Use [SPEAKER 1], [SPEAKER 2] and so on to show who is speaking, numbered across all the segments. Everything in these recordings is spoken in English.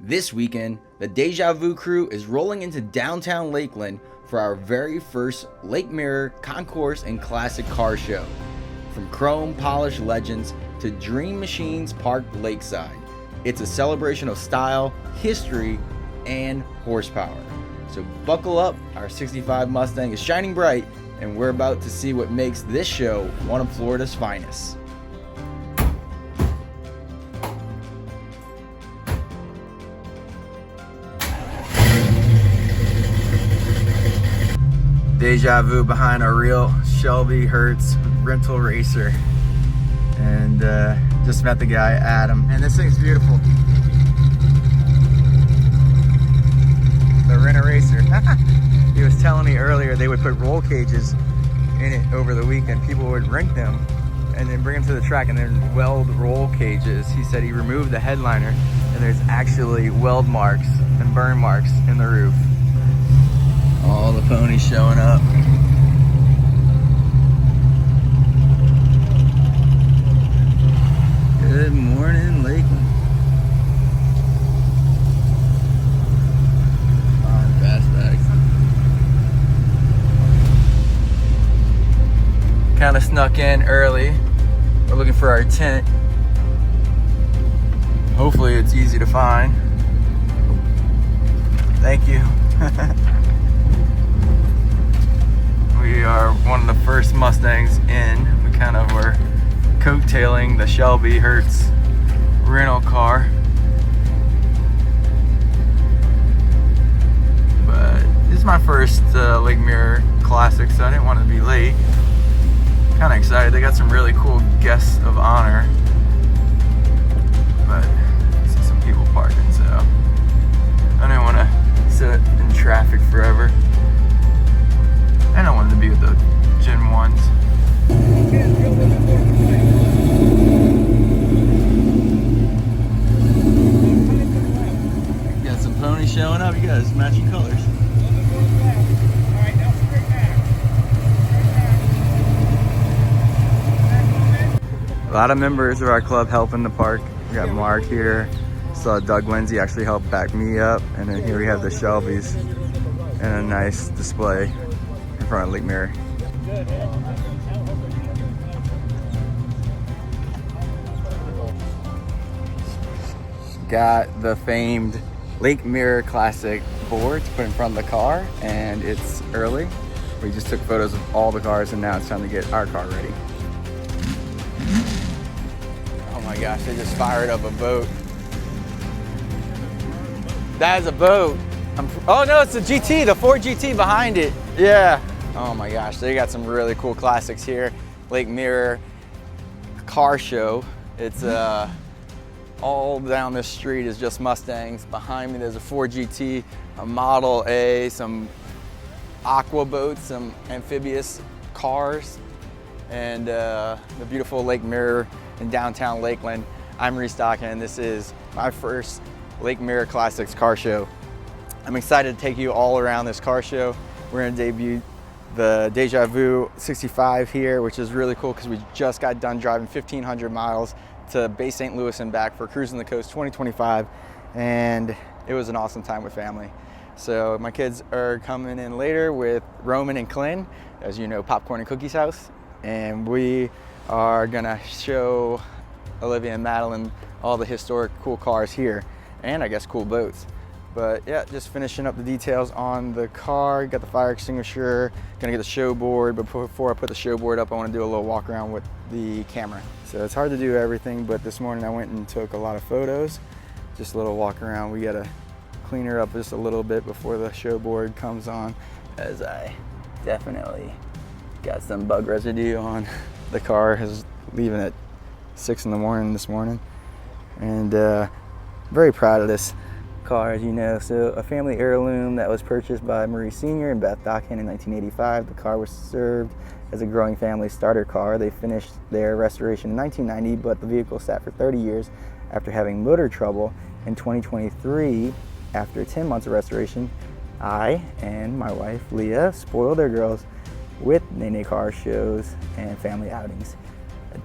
[SPEAKER 1] This weekend, the Deja Vu crew is rolling into downtown Lakeland for our very first Lake Mirror Concours and Classic car show. From chrome polished legends to dream machines parked lakeside, it's a celebration of style, history, and horsepower. So buckle up, our 65 Mustang is shining bright, and we're about to see what makes this show one of Florida's finest. Deja Vu behind our real Shelby Hertz rental racer, and just met the guy Adam, and this thing's beautiful. The rent racer. He was telling me earlier they would put roll cages in it over the weekend. People would rent them and then bring them to the track and then weld roll cages. He said he removed the headliner and there's actually weld marks and burn marks in the roof. All the ponies showing up. Good morning, Lakeland. On fastbacks. Kind of snuck in early. We're looking for our tent. Hopefully it's easy to find. Thank you. We are one of the first Mustangs in. We kind of were coattailing the Shelby Hertz rental car. But this is my first Lake Mirror Classic, so I didn't want to be late. Kind of excited. They got some really cool guests of honor. But I see some people parking, so I didn't want to sit in traffic forever. And I wanted to be with the Gen 1s. Got some ponies showing up. You guys matching colors. A lot of members of our club helping the park. We got Mark here. Saw Doug Lindsay actually helped back me up. And then here we have the Shelbys and a nice display in front of Lake Mirror. Got the famed Lake Mirror Classic board to put in front of the car, and it's early. We just took photos of all the cars, and now it's time to get our car ready. Oh my gosh, they just fired up a boat. That is a boat. Oh no, it's the GT, the Ford GT behind it. Yeah. Oh my gosh, they got some really cool classics here. Lake Mirror car show. It's all down this street is just Mustangs. Behind me there's a Ford GT, a Model A, some aqua boats, some amphibious cars, and the beautiful Lake Mirror in downtown Lakeland. I'm restocking, and this is my first Lake Mirror Classics car show. I'm excited to take you all around this car show. We're gonna debut the Deja Vu 65 here, which is really cool because we just got done driving 1,500 miles to Bay St. Louis and back for Cruisin the Coast 2025, and it was an awesome time with family. So my kids are coming in later with Roman and Klin, as you know, Popcorn and Cookies House, and we are gonna show Olivia and Madeline all the historic cool cars here, and I guess cool boats. But yeah, just finishing up the details on the car. Got the fire extinguisher, gonna get the show board, but before I put the show board up, I wanna do a little walk around with the camera. So it's hard to do everything, but this morning I went and took a lot of photos. Just a little walk around. We gotta clean her up just a little bit before the show board comes on, as I definitely got some bug residue on. The car is leaving at 6 in the morning this morning. And very proud of this car, as you know. So a family heirloom that was purchased by Marie Sr. and Beth Dockin in 1985. The car was served as a growing family starter car. They finished their restoration in 1990, but the vehicle sat for 30 years after having motor trouble. In 2023, after 10 months of restoration, I and my wife Leah spoiled their girls with Nene car shows and family outings,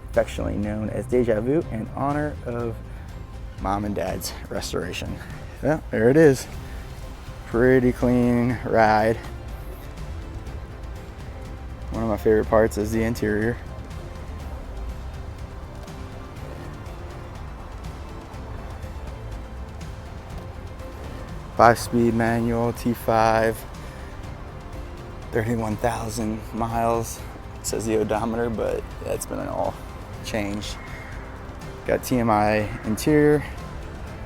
[SPEAKER 1] affectionately known as Deja Vu, in honor of Mom and Dad's restoration. Yeah, there it is. Pretty clean ride. One of my favorite parts is the interior. Five-speed manual, T5, 31,000 miles. It says the odometer, but yeah, it's been all changed. Got TMI interior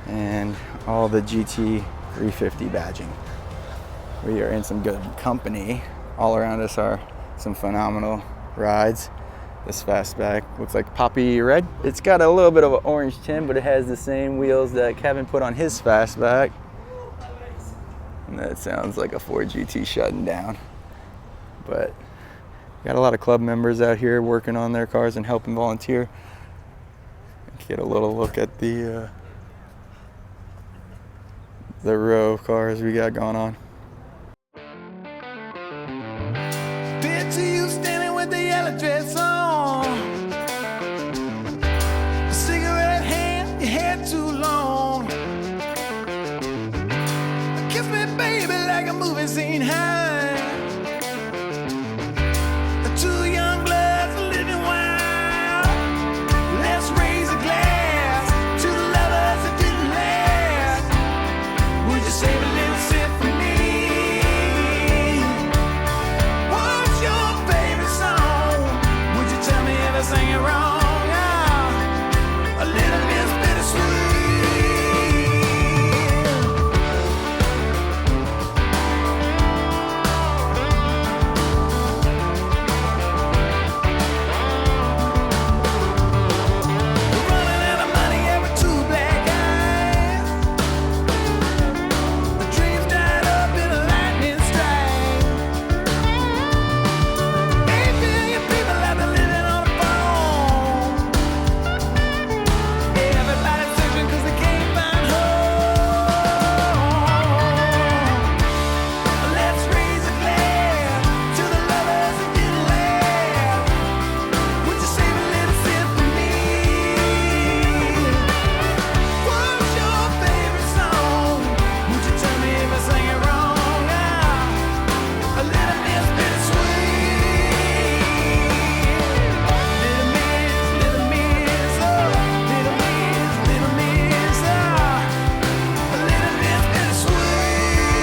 [SPEAKER 1] and all the GT 350 badging. We are in some good company. All around us are some phenomenal rides. This fastback looks like poppy red. It's got a little bit of an orange tint, but it has the same wheels that Kevin put on his fastback. And that sounds like a Ford GT shutting down. But got a lot of club members out here working on their cars and helping volunteer. Get a little look at the row of cars we got going on.
[SPEAKER 2] Picture you standing with the yellow dress on, a cigarette hand, your hair too long. Kiss me, baby, like a movie scene high. Two young bloods living wild. Let's raise a glass to the lovers that didn't last. Would you save a little sip for me? What's your favorite song? Would you tell me if I sang it wrong? A little bit bittersweet. Running out of money and with two black eyes. The dreams died up in a lightning strike. 8 billion people out there living on the phone. Everybody's searching 'cause they can't find home. Let's raise a glass to the lovers that didn't last. Would you save a little sip for me? What's your favorite song? Would you tell me if I sang it wrong? A little miss bittersweet. Little miss, little miss, oh. Little miss, little miss, oh. A little miss bittersweet.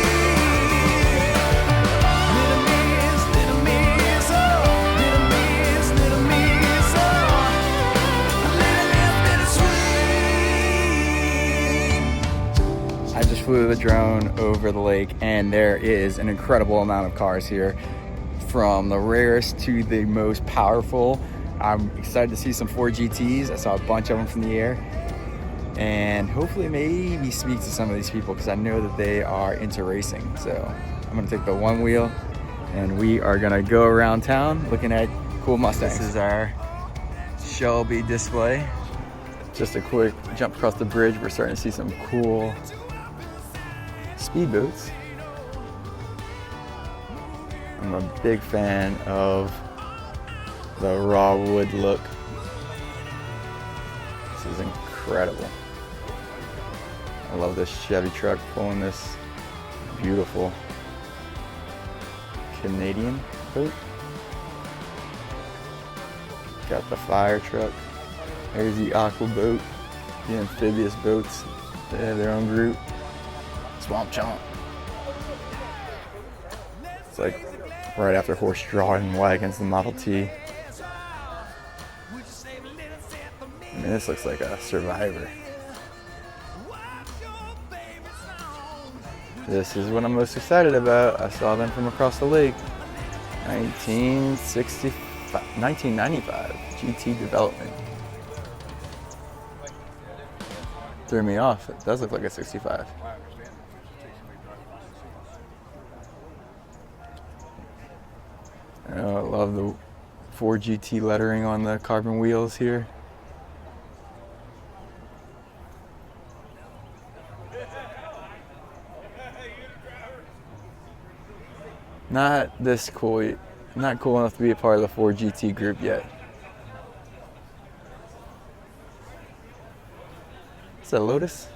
[SPEAKER 2] Little miss, little miss, oh. Little miss, little miss, oh. A little miss bittersweet.
[SPEAKER 1] I just flew the drone over the lake, and there is an incredible amount of cars here, from the rarest to the most powerful. I'm excited to see some Ford GTs. I saw a bunch of them from the air, and hopefully maybe speak to some of these people because I know that they are into racing. So I'm gonna take the Onewheel, and we are gonna go around town looking at cool Mustangs. This is our Shelby display. Just a quick jump across the bridge. We're starting to see some cool speedboats. I'm a big fan of the raw wood look. This is incredible. I love this Chevy truck pulling this beautiful Canadian boat. Got the fire truck. There's the aqua boat, the amphibious boats. They have their own group. Swamp Chomp. It's like right after horse drawing wagons, the Model T. I mean, this looks like a Survivor. This is what I'm most excited about. I saw them from across the lake. 1995 GT development. Threw me off. It does look like a 65. I love the Ford GT lettering on the carbon wheels here. Not this cool. Not cool enough to be a part of the Ford GT group yet. Is that a Lotus?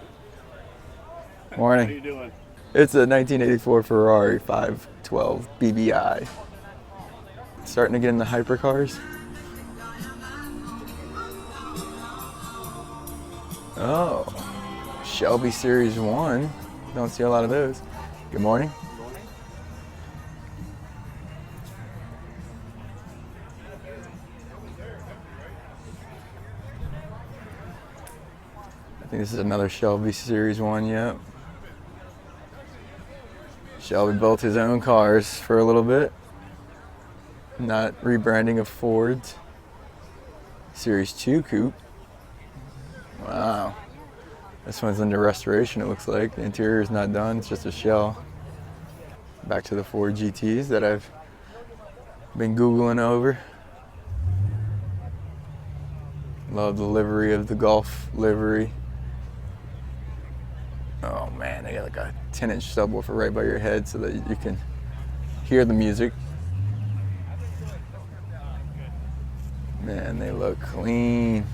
[SPEAKER 1] Morning.
[SPEAKER 3] How you doing?
[SPEAKER 1] It's a 1984 Ferrari 512 BBI. Starting to get into hypercars. Oh, Shelby Series 1. Don't see a lot of those. Good morning. I think this is another Shelby Series 1, yep. Shelby built his own cars for a little bit. Not rebranding of Fords. Series 2 coupe. Wow. This one's under restoration, it looks like. The interior is not done, it's just a shell. Back to the Ford GTs that I've been Googling over. Love the livery of the Golf livery. Oh man, they got like a 10-inch subwoofer right by your head so that you can hear the music. Man, they look clean.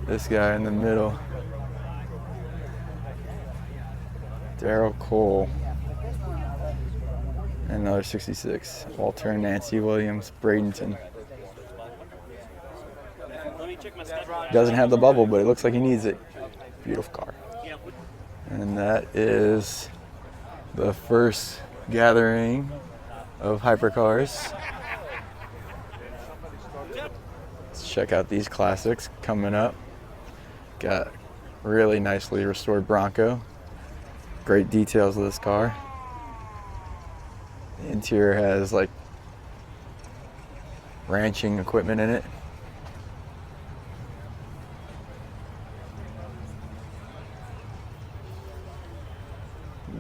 [SPEAKER 1] This guy in the middle, Daryl Cole. And another 66, Walter and Nancy Williams, Bradenton. Doesn't have the bubble, but it looks like he needs it. Beautiful car. And that is the first gathering of hypercars. Let's check out these classics coming up. Got really nicely restored Bronco. Great details of this car. The interior has like ranching equipment in it.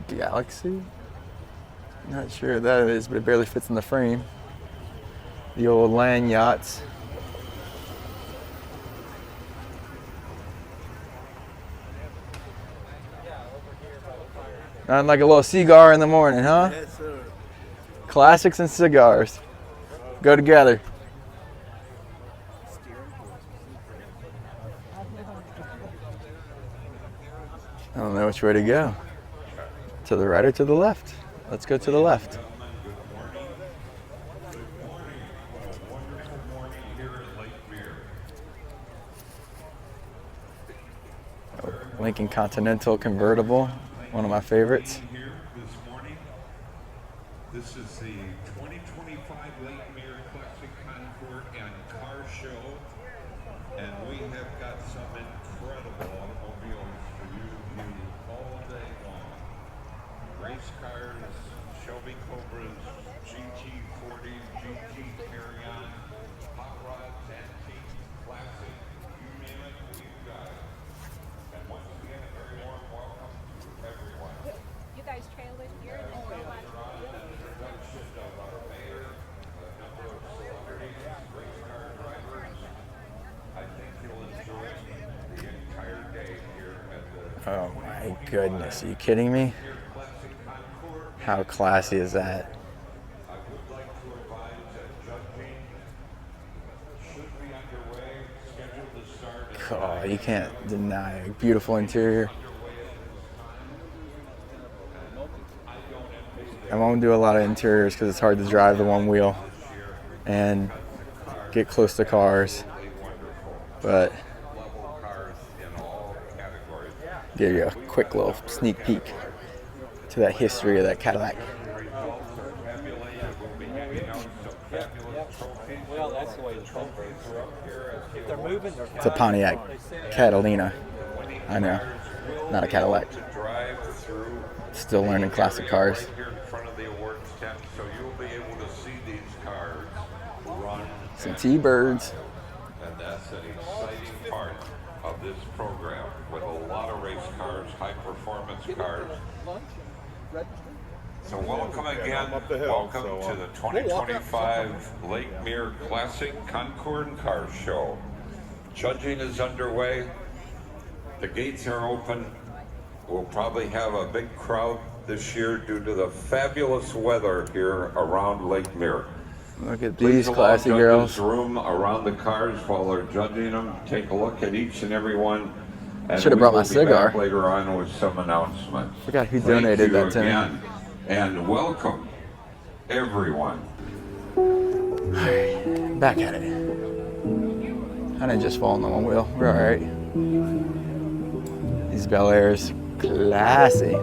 [SPEAKER 1] Galaxy? Not sure what that is, but it barely fits in the frame. The old land yachts. Not like a little cigar in the morning, huh?
[SPEAKER 3] Yes, sir.
[SPEAKER 1] Classics and cigars go together. I don't know which way to go. To the right or to the left? Let's go to the left. Oh, Lincoln Continental convertible, one of my favorites.
[SPEAKER 4] Here this morning. This is the 2025 Lakeland Classic Concours and Car Show, and we have got some incredible automobiles for you to use all day long. Race cars, Shelby Cobras, GT40, GT Carry-On, hot rods, antique, classic, you name it, we've got it. And once again, a very warm welcome to everyone.
[SPEAKER 5] You guys trail it here and then go on.
[SPEAKER 4] Introduction of our mayor, a number of celebrities, race car drivers. I think you'll enjoy the entire day here at the
[SPEAKER 1] Oh my goodness, are you kidding me?
[SPEAKER 4] Classic Concours.
[SPEAKER 1] How classy is that?
[SPEAKER 4] I would like to advise that judging should be underway, scheduled to start at
[SPEAKER 1] Oh, you can't deny a beautiful interior. I won't do a lot of interiors because it's hard to drive the one wheel and get close to cars, but
[SPEAKER 4] level cars in all categories.
[SPEAKER 1] give you a quick little sneak peek to that history of that Cadillac.
[SPEAKER 4] Results are tabulated. We'll be handing out some fabulous trophies.
[SPEAKER 6] Well, that's the way the trophies
[SPEAKER 4] We're up here as
[SPEAKER 6] if they're moving, they're
[SPEAKER 1] It's a Pontiac Catalina. I know, not a Cadillac.
[SPEAKER 4] to drive through.
[SPEAKER 1] Still learning classic cars.
[SPEAKER 4] Right here in front of the awards tent, so you'll be able to see these cars run.
[SPEAKER 1] Some T-Birds.
[SPEAKER 4] And that's an exciting part of this program with a lot of race cars, high performance cars. So welcome again, welcome to the 2025 Lake Mirror Classic Concours and Car Show. Judging is underway, the gates are open. We'll probably have a big crowd this year due to the fabulous weather here around Lake Mirror.
[SPEAKER 1] Look at
[SPEAKER 4] Please
[SPEAKER 1] these
[SPEAKER 4] allow
[SPEAKER 1] classy
[SPEAKER 4] judges
[SPEAKER 1] girls.
[SPEAKER 4] room around the cars while they're judging them. Take a look at each and every one And
[SPEAKER 1] Should have brought my
[SPEAKER 4] we will be
[SPEAKER 1] cigar.
[SPEAKER 4] back later on with some announcements.
[SPEAKER 1] Forgot who
[SPEAKER 4] Thank
[SPEAKER 1] donated
[SPEAKER 4] you
[SPEAKER 1] that to me.
[SPEAKER 4] again, and welcome everyone.
[SPEAKER 1] Back at it. I didn't just fall on the Onewheel. We're all right. These Bel Airs, classy.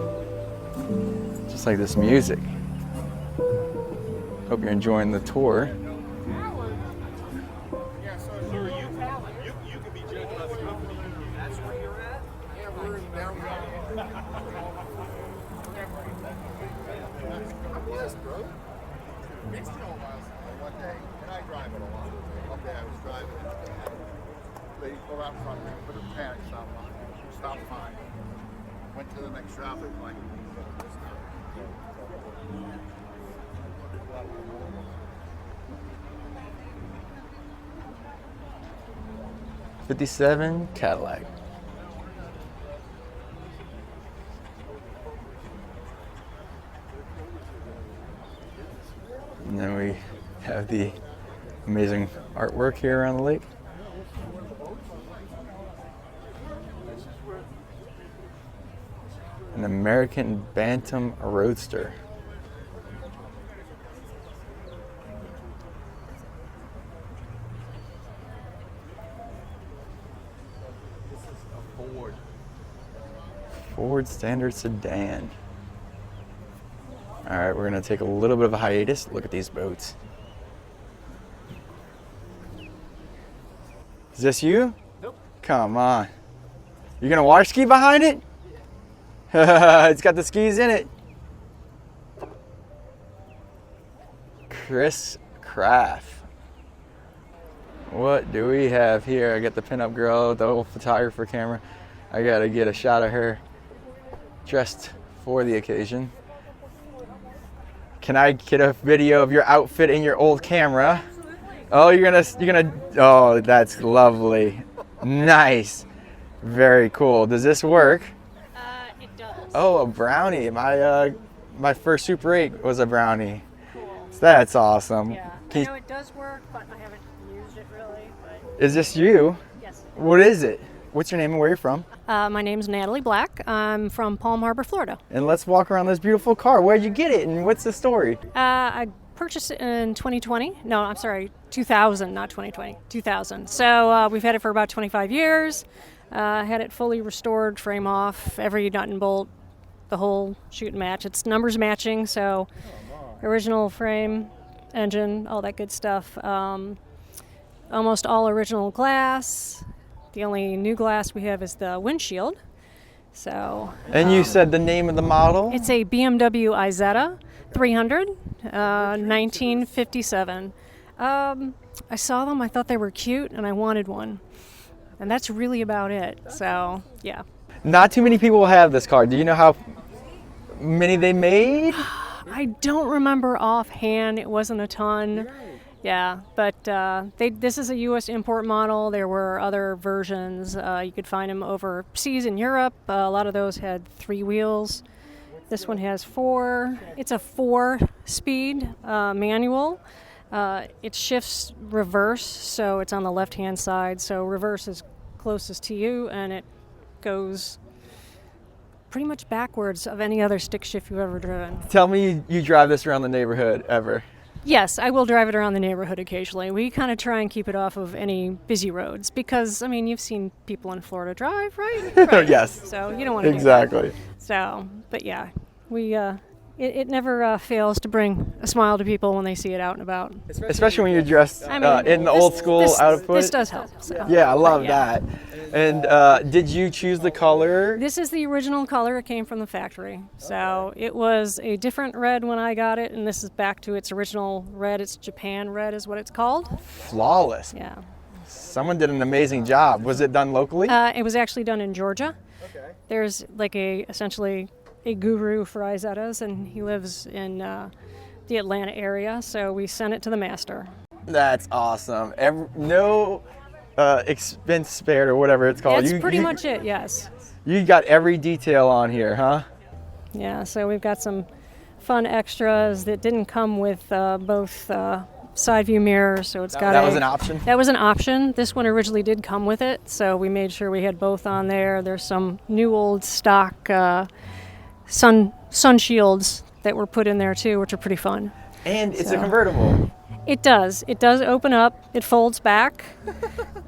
[SPEAKER 1] Just like this music. Hope you're enjoying the tour.
[SPEAKER 6] Yeah, so you can be judged by the company. That's where you're at? Yeah, we're in downtown. I'm blessed, bro. It's been a while since one day, and I drive it a lot. One day I was driving it. Lady pulled out in front of me, put her panics on, stopped fine. Went to the next traffic light.
[SPEAKER 1] 57 Cadillac. And then we have the amazing artwork here around the lake. An American Bantam Roadster. Ford Standard Sedan. All right, we're gonna take a little bit of a hiatus. Look at these boats. Is this you?
[SPEAKER 6] Nope.
[SPEAKER 1] Come on. You're gonna water ski behind it? It's got the skis in it. Chris Craft. What do we have here? I got the pinup girl, the old photographer camera. I gotta get a shot of her dressed for the occasion. Can I get a video of your outfit in your old camera? Oh, you're gonna, oh, that's lovely. Nice. Very cool. Does this work?
[SPEAKER 5] It does.
[SPEAKER 1] Oh, a brownie. My first Super 8 was a brownie.
[SPEAKER 5] Cool.
[SPEAKER 1] That's awesome.
[SPEAKER 5] Yeah.
[SPEAKER 1] Can
[SPEAKER 5] I
[SPEAKER 1] you-
[SPEAKER 5] know it does work, but I haven't used it really. But
[SPEAKER 1] Is this you?
[SPEAKER 5] yes.
[SPEAKER 1] What is it? What's your name and where you're from?
[SPEAKER 5] My name's Natalie Black. I'm from Palm Harbor, Florida.
[SPEAKER 1] And let's walk around this beautiful car. Where'd you get it and what's the story?
[SPEAKER 5] I purchased it in 2020. No, I'm sorry, 2000, not 2020. 2000. So we've had it for about 25 years. Had it fully restored, frame off, every nut and bolt, the whole shoot and match. It's numbers matching, so original frame, engine, all that good stuff. Almost all original glass. The only new glass we have is the windshield. So
[SPEAKER 1] And you said the name of the model?
[SPEAKER 5] it's a BMW Isetta 300, 1957. I saw them, I thought they were cute, and I wanted one. And that's really about it. So, yeah.
[SPEAKER 1] Not too many people have this car. Do you know how many they made?
[SPEAKER 5] I don't remember offhand. It wasn't a ton. Yeah, but this is a U.S. import model. There were other versions. You could find them overseas in Europe. A lot of those had 3 wheels. This one has 4. It's a 4-speed manual. It shifts reverse, so it's on the left-hand side. So reverse is closest to you, and it goes pretty much backwards of any other stick shift you've ever driven.
[SPEAKER 1] Tell me you drive this around the neighborhood ever.
[SPEAKER 5] Yes, I will drive it around the neighborhood occasionally. We kind of try and keep it off of any busy roads because, I mean, you've seen people in Florida drive, right? Right.
[SPEAKER 1] Yes.
[SPEAKER 5] So you don't want to
[SPEAKER 1] Exactly.
[SPEAKER 5] do that. So, but yeah, we it never fails to bring a smile to people when they see it out and about.
[SPEAKER 1] Especially when you're dressed
[SPEAKER 5] I mean,
[SPEAKER 1] in the old school outfit.
[SPEAKER 5] This does help. So.
[SPEAKER 1] Yeah, I love
[SPEAKER 5] Yeah.
[SPEAKER 1] that. And did you choose the color?
[SPEAKER 5] This is the original color. It came from the factory. So it was a different red when I got it, and this is back to its original red. It's Japan red is what it's called.
[SPEAKER 1] Flawless.
[SPEAKER 5] Yeah.
[SPEAKER 1] Someone did an amazing job. Was it done locally?
[SPEAKER 5] It was actually done in Georgia. There's like essentially a guru for Izettas, and he lives in the Atlanta area, so we sent it to the master.
[SPEAKER 1] That's awesome. No expense spared or whatever it's called.
[SPEAKER 5] That's pretty much it, yes.
[SPEAKER 1] You got every detail on here, huh?
[SPEAKER 5] Yeah, so we've got some fun extras that didn't come with both side view mirror, so it's got
[SPEAKER 1] that was an option?
[SPEAKER 5] That was an option. This one originally did come with it, so we made sure we had both on there. There's some new old stock sun shields that were put in there too, which are pretty fun.
[SPEAKER 1] And it's a convertible.
[SPEAKER 5] It does. It does open up. It folds back,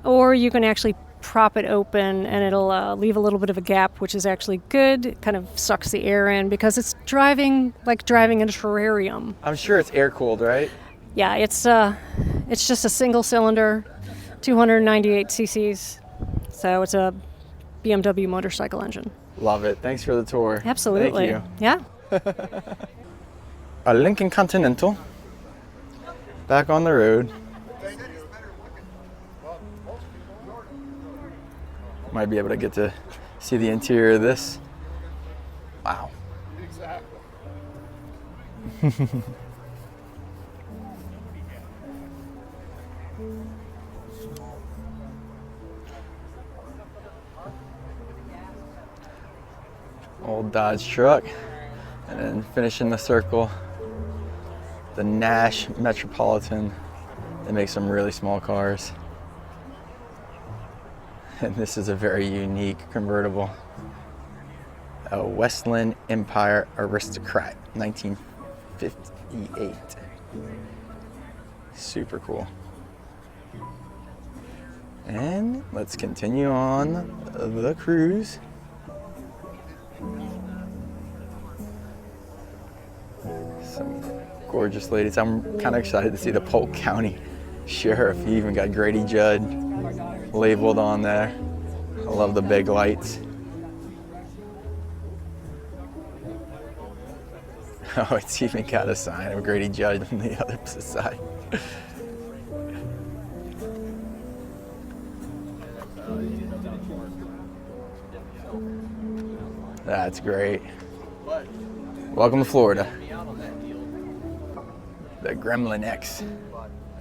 [SPEAKER 5] or you can actually prop it open and it'll leave a little bit of a gap, which is actually good. It kind of sucks the air in because it's driving like driving in a terrarium.
[SPEAKER 1] I'm sure it's air cooled, right?
[SPEAKER 5] Yeah, it's just a single cylinder, 298 cc's. So it's a BMW motorcycle engine.
[SPEAKER 1] Love it. Thanks for the tour.
[SPEAKER 5] Absolutely.
[SPEAKER 1] Thank you.
[SPEAKER 5] Yeah.
[SPEAKER 1] A Lincoln Continental. Back on the road. Might be able to get to see the interior of this. Wow.
[SPEAKER 6] Exactly.
[SPEAKER 1] Old Dodge truck. And then finishing the circle, the Nash Metropolitan. They make some really small cars. And this is a very unique convertible. A Westland Empire Aristocrat, 1958. Super cool. And let's continue on the cruise. Some gorgeous ladies. I'm kind of excited to see the Polk County Sheriff. He even got Grady Judd labeled on there. I love the big lights. Oh, it's even got a sign of Grady Judd on the other side. That's great. Welcome to Florida. The Gremlin X.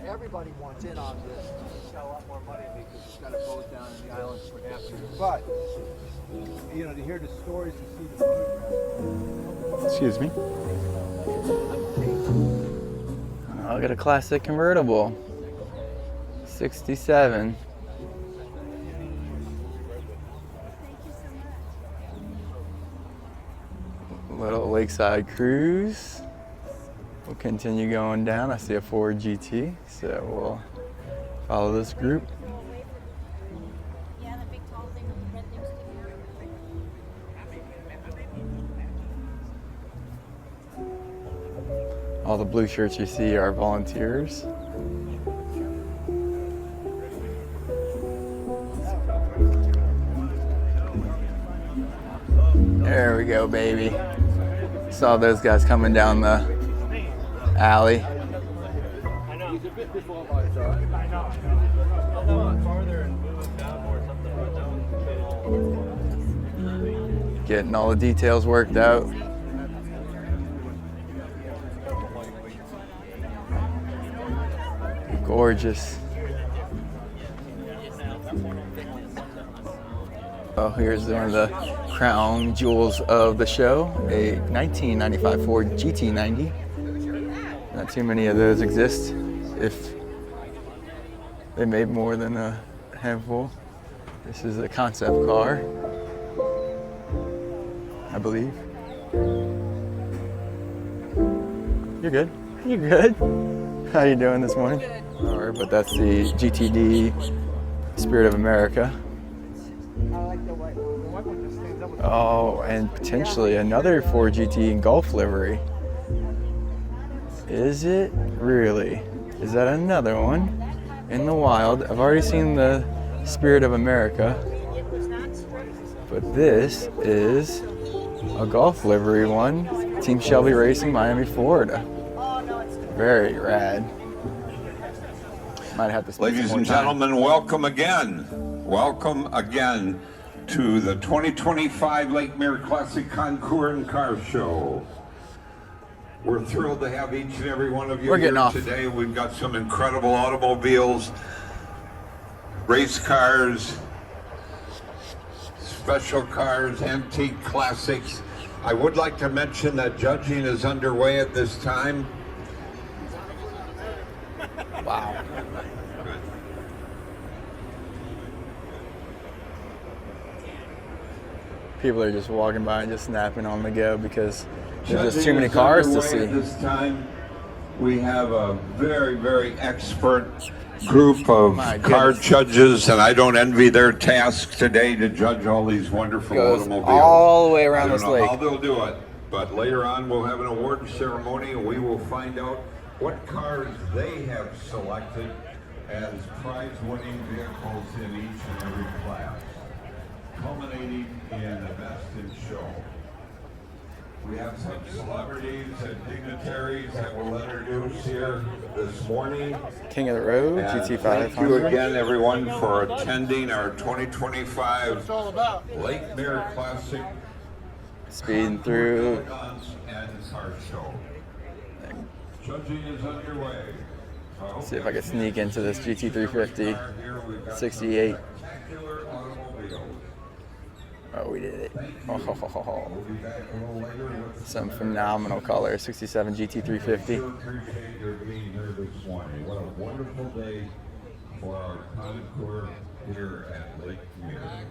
[SPEAKER 3] Everybody wants in on this to sell a lot more money because it's got a boat down in the islands for half the year. But, you know, to hear the stories and see the photographs.
[SPEAKER 1] Excuse me. I'll get a classic convertible. 67. Little lakeside cruise. We'll continue going down. I see a Ford GT, so we'll follow this group. All the blue shirts you see are volunteers. There we go, baby. Saw those guys coming down the alley. Getting all the details worked out. Gorgeous. Oh, here's one of the crown jewels of the show, a 1995 Ford GT90. Not too many of those exist, if they made more than a handful. This is a concept car, I believe. You're good. You're good. How you doing this morning? All right, but that's the GTD Spirit of America. Oh, and potentially another Ford GT in Gulf livery. Is it really? Is that another one in the wild? I've already seen the Spirit of America, but this is a Gulf livery one. Team Shelby Racing, Miami, Florida. Very rad. Might have to spend
[SPEAKER 4] Ladies
[SPEAKER 1] some more
[SPEAKER 4] and
[SPEAKER 1] time.
[SPEAKER 4] gentlemen, welcome again. Welcome again to the 2025 Lake Mirror Classic Concours and Car Show. We're thrilled to have each and every one of you
[SPEAKER 1] We're getting
[SPEAKER 4] here
[SPEAKER 1] off.
[SPEAKER 4] today. We've got some incredible automobiles, race cars, special cars, antique classics. I would like to mention that judging is underway at this time.
[SPEAKER 1] People are just walking by and just snapping on the go because there's just too many cars to see.
[SPEAKER 4] This time we have a very, very expert group of car judges, and I don't envy their task today to judge all these wonderful
[SPEAKER 1] Goes
[SPEAKER 4] automobiles.
[SPEAKER 1] all the way around this
[SPEAKER 4] I don't know
[SPEAKER 1] lake.
[SPEAKER 4] how they'll do it, but later on we'll have an award ceremony and we will find out what cars they have selected as prize-winning vehicles in each and every class, culminating in the best in show. We have some celebrities and dignitaries that we'll introduce here this morning.
[SPEAKER 1] King of the Road,
[SPEAKER 4] And
[SPEAKER 1] GT500.
[SPEAKER 4] thank you again, everyone, for attending our 2025 Lake Mirror Classic
[SPEAKER 1] Speeding through.
[SPEAKER 4] and Car Show. Judging is underway.
[SPEAKER 1] See if I can sneak into this GT350 68.
[SPEAKER 4] Spectacular automobiles.
[SPEAKER 1] Oh, we did it. Oh, ho, ho, ho, ho.
[SPEAKER 4] We'll be back a little later with
[SPEAKER 1] Some phenomenal color, 67 GT350.
[SPEAKER 4] Sure appreciate your being here this morning. What a wonderful day for our concours here at Lake Mirror.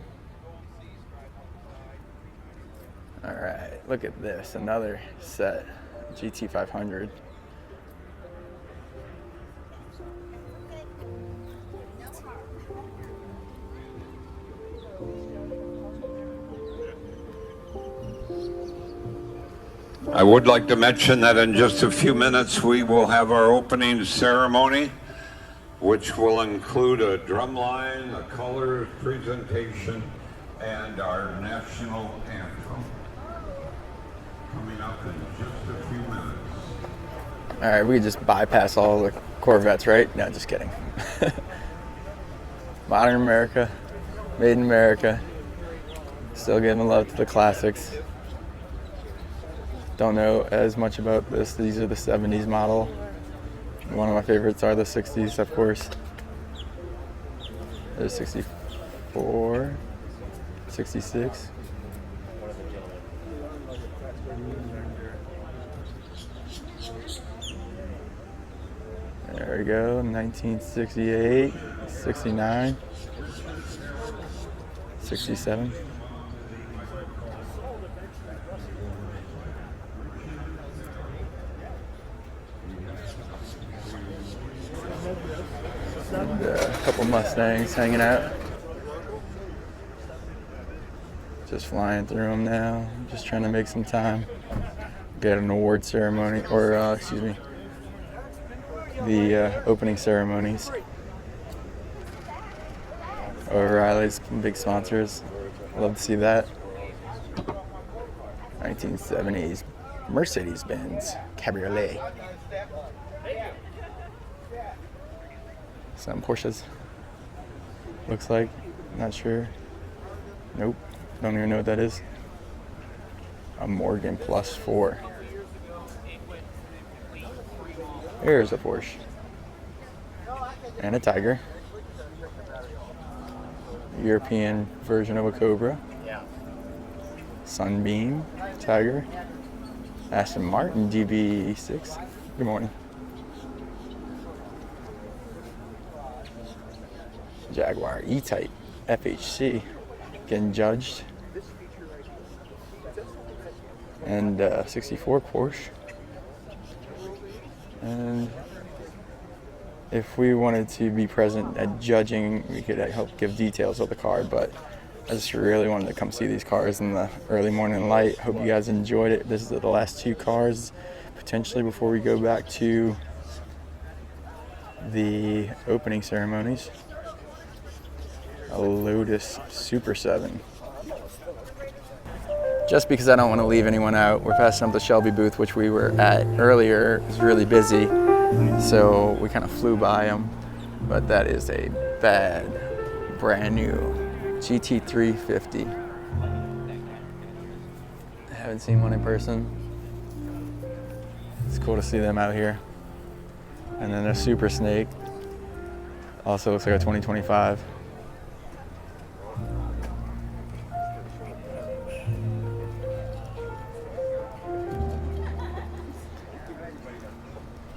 [SPEAKER 1] All right, look at this, another set, GT500.
[SPEAKER 4] I would like to mention that in just a few minutes we will have our opening ceremony, which will include a drum line, a color presentation, and our national anthem. Coming up in just a few minutes.
[SPEAKER 1] All right, we could just bypass all the Corvettes, right? No, just kidding. Modern America, made in America. Still giving love to the classics. Don't know as much about this. These are the 70s model. One of my favorites are the 60s, of course. There's 64, 66. There we go, 1968, 69, 67. And a couple Mustangs hanging out. Just flying through them now. Just trying to make some time. Get an award ceremony, or excuse me, the opening ceremonies. O'Reilly's big sponsors. Love to see that. 1970s Mercedes-Benz Cabriolet. Some Porsches. Looks like. Not sure. Nope. Don't even know what that is. A Morgan Plus 4. Here's a Porsche. And a Tiger. European version of a Cobra. Sunbeam Tiger. Aston Martin DB6. Good morning. Jaguar E-Type FHC getting judged. And 64 Porsche. And if we wanted to be present at judging, we could help give details of the car, but I just really wanted to come see these cars in the early morning light. Hope you guys enjoyed it. This is the last two cars, potentially, before we go back to the opening ceremonies. A Lotus Super 7. Just because I don't want to leave anyone out, we're passing up the Shelby booth, which we were at earlier. It was really busy, so we kind of flew by them. But that is a bad, brand new GT350. I haven't seen one in person. It's cool to see them out here. And then a Super Snake. Also looks like a 2025.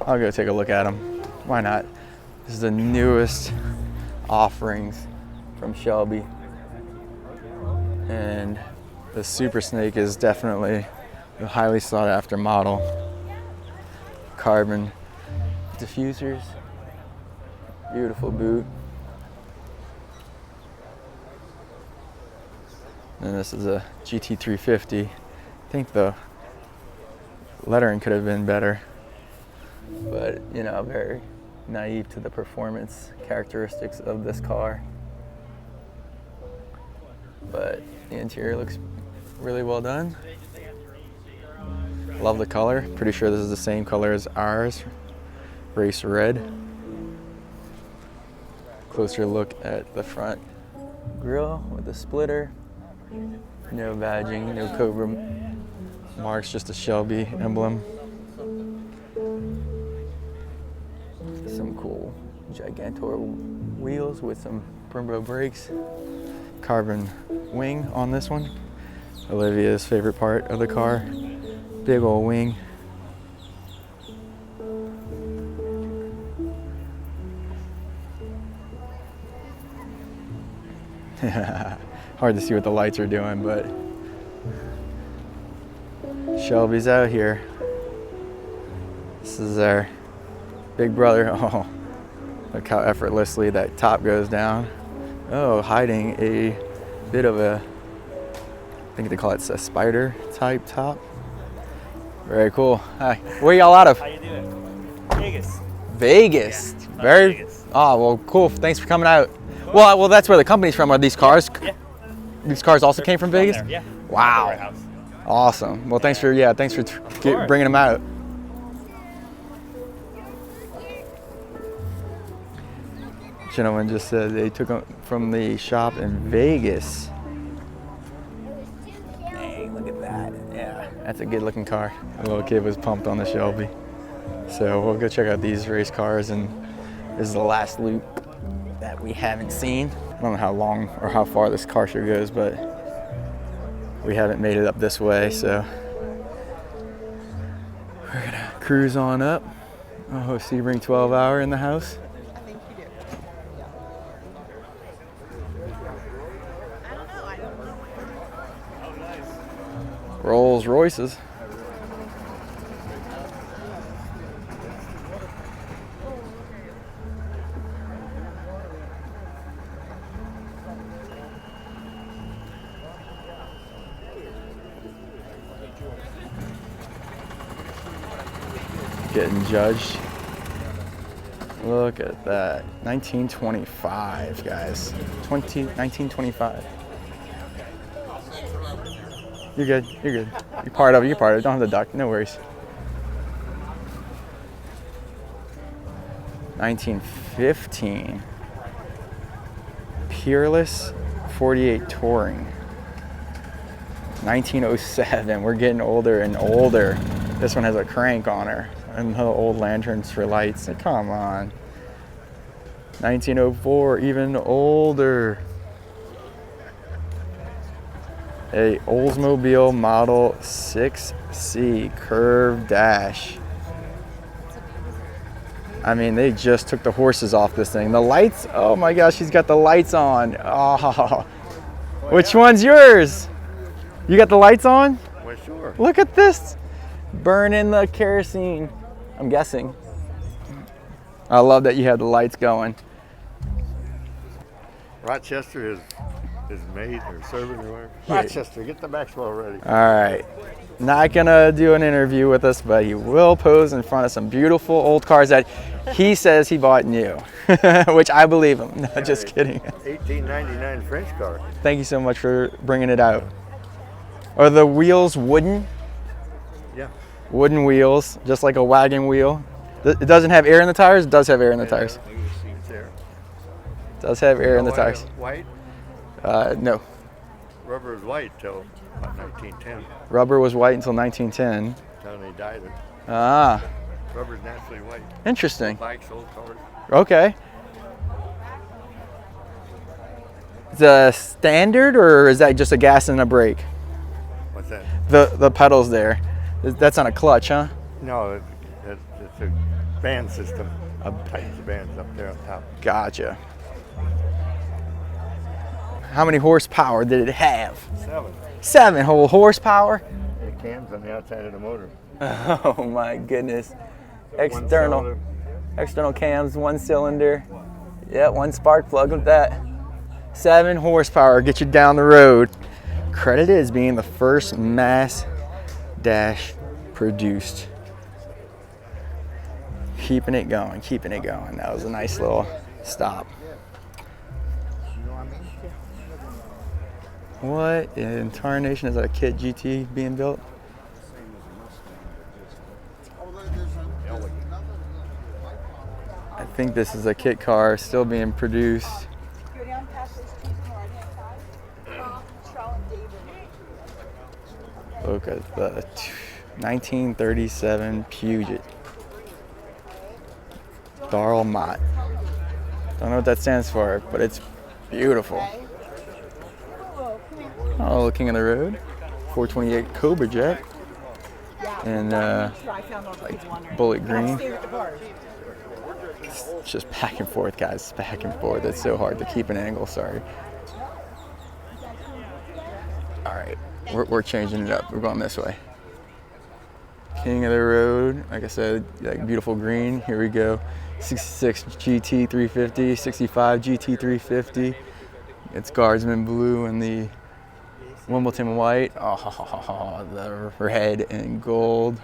[SPEAKER 1] I'll go take a look at them. Why not? This is the newest offerings from Shelby. And The Super Snake is definitely a highly sought after model. Carbon diffusers, beautiful boot. And this is a GT350. I think the lettering could have been better, but you know, very naive to the performance characteristics of this car. But the interior looks really well done. Love the color. Pretty sure this is the same color as ours, race red. Closer look at the front grille with the splitter. No badging, no Cobra marks, just a Shelby emblem. Some cool Gigantor wheels with some Brembo brakes. Carbon wing on this one. Olivia's favorite part of the car. Big old wing. Hard to see what the lights are doing, but Shelby's out here. This is our big brother. Oh, look how effortlessly that top goes down. Oh, hiding a bit of a, I think they call it a spider type top. Very cool. Hi, where y'all out of?
[SPEAKER 7] How you doing? Vegas.
[SPEAKER 1] Vegas.
[SPEAKER 7] Yeah,
[SPEAKER 1] Very.
[SPEAKER 7] Vegas.
[SPEAKER 1] Oh, well, cool. Thanks for coming out. Well, that's where the company's from. Are these cars?
[SPEAKER 7] Yeah.
[SPEAKER 1] These cars also came from Vegas?
[SPEAKER 7] There, yeah.
[SPEAKER 1] Wow.
[SPEAKER 7] Warehouse.
[SPEAKER 1] Awesome. Well, thanks for bringing them out. Gentleman just said they took them from the shop in Vegas. Dang, look at that. Yeah, that's a good looking car. The little kid was pumped on the Shelby. So we'll go check out these race cars, and this is the last loop that we haven't seen. I don't know how long or how far this car show goes, but we haven't made it up this way, so we're gonna cruise on up. Oh, Sebring 12-hour in the house. Rolls Royces. Getting judged. Look at that. 1925, guys. 1925. You're good. You're good. You're part of it. You're part of it. Don't have to duck. No worries. 1915. Peerless 48 Touring. 1907. We're getting older and older. This one has a crank on her and the old lanterns for lights. Come on. 1904. Even older. A Oldsmobile Model 6C curved dash. I mean, they just took the horses off this thing. The lights, oh my gosh, she's got the lights on. Oh, which one's yours? You got the lights on?
[SPEAKER 6] Well, sure.
[SPEAKER 1] Look at this. Burning the kerosene, I'm guessing. I love that you have the lights going.
[SPEAKER 6] Rochester is maid or servant or whatever. Rochester, get the Maxwell ready.
[SPEAKER 1] All right. Not gonna do an interview with us, but he will pose in front of some beautiful old cars that he says he bought new, which I believe him. No, just kidding.
[SPEAKER 6] 1899 French car.
[SPEAKER 1] Thank you so much for bringing it out. Are the wheels wooden?
[SPEAKER 6] Yeah.
[SPEAKER 1] Wooden wheels, just like a wagon wheel. It doesn't have air in the tires? It does have air in the tires.
[SPEAKER 6] It's there.
[SPEAKER 1] It does have air in the tires.
[SPEAKER 6] White?
[SPEAKER 1] No.
[SPEAKER 6] Rubber was white till about 1910.
[SPEAKER 1] Rubber was white until 1910.
[SPEAKER 6] Then they dyed it.
[SPEAKER 1] Ah,
[SPEAKER 6] Rubber's naturally white.
[SPEAKER 1] interesting.
[SPEAKER 6] Bikes, old cars.
[SPEAKER 1] Okay. Is that a standard, or is that just a gas and a brake?
[SPEAKER 6] What's that?
[SPEAKER 1] The pedals there. That's on a clutch, huh?
[SPEAKER 6] No, it's a band system. Tightens the bands up there on top.
[SPEAKER 1] Gotcha. How many horsepower did it have? 7 whole horsepower.
[SPEAKER 6] The cam's on the outside of the motor.
[SPEAKER 1] Oh my goodness. External cams, 1 cylinder. Yeah, 1 spark plug with that. 7 horsepower, get you down the road. Credited as being the first mass dash produced. Keeping it going, keeping it going. That was a nice little stop. What in tarnation is that, a Kit GT being built? I think this is a kit car still being produced.
[SPEAKER 8] Go down past those trees on the right-hand side. Trell and David.
[SPEAKER 1] Look at the 1937 Puget. Darl Mott. Don't know what that stands for, but it's beautiful. Oh, King of the Road. 428 Cobra Jet. And like bullet green. It's just back and forth, guys. Back and forth. It's so hard to keep an angle. Sorry. All right, we're changing it up. We're going this way. King of the Road. Like I said, like beautiful green. Here we go. 66 GT 350, 65 GT 350. It's Guardsman blue and the Wimbledon white. Oh, the red and gold.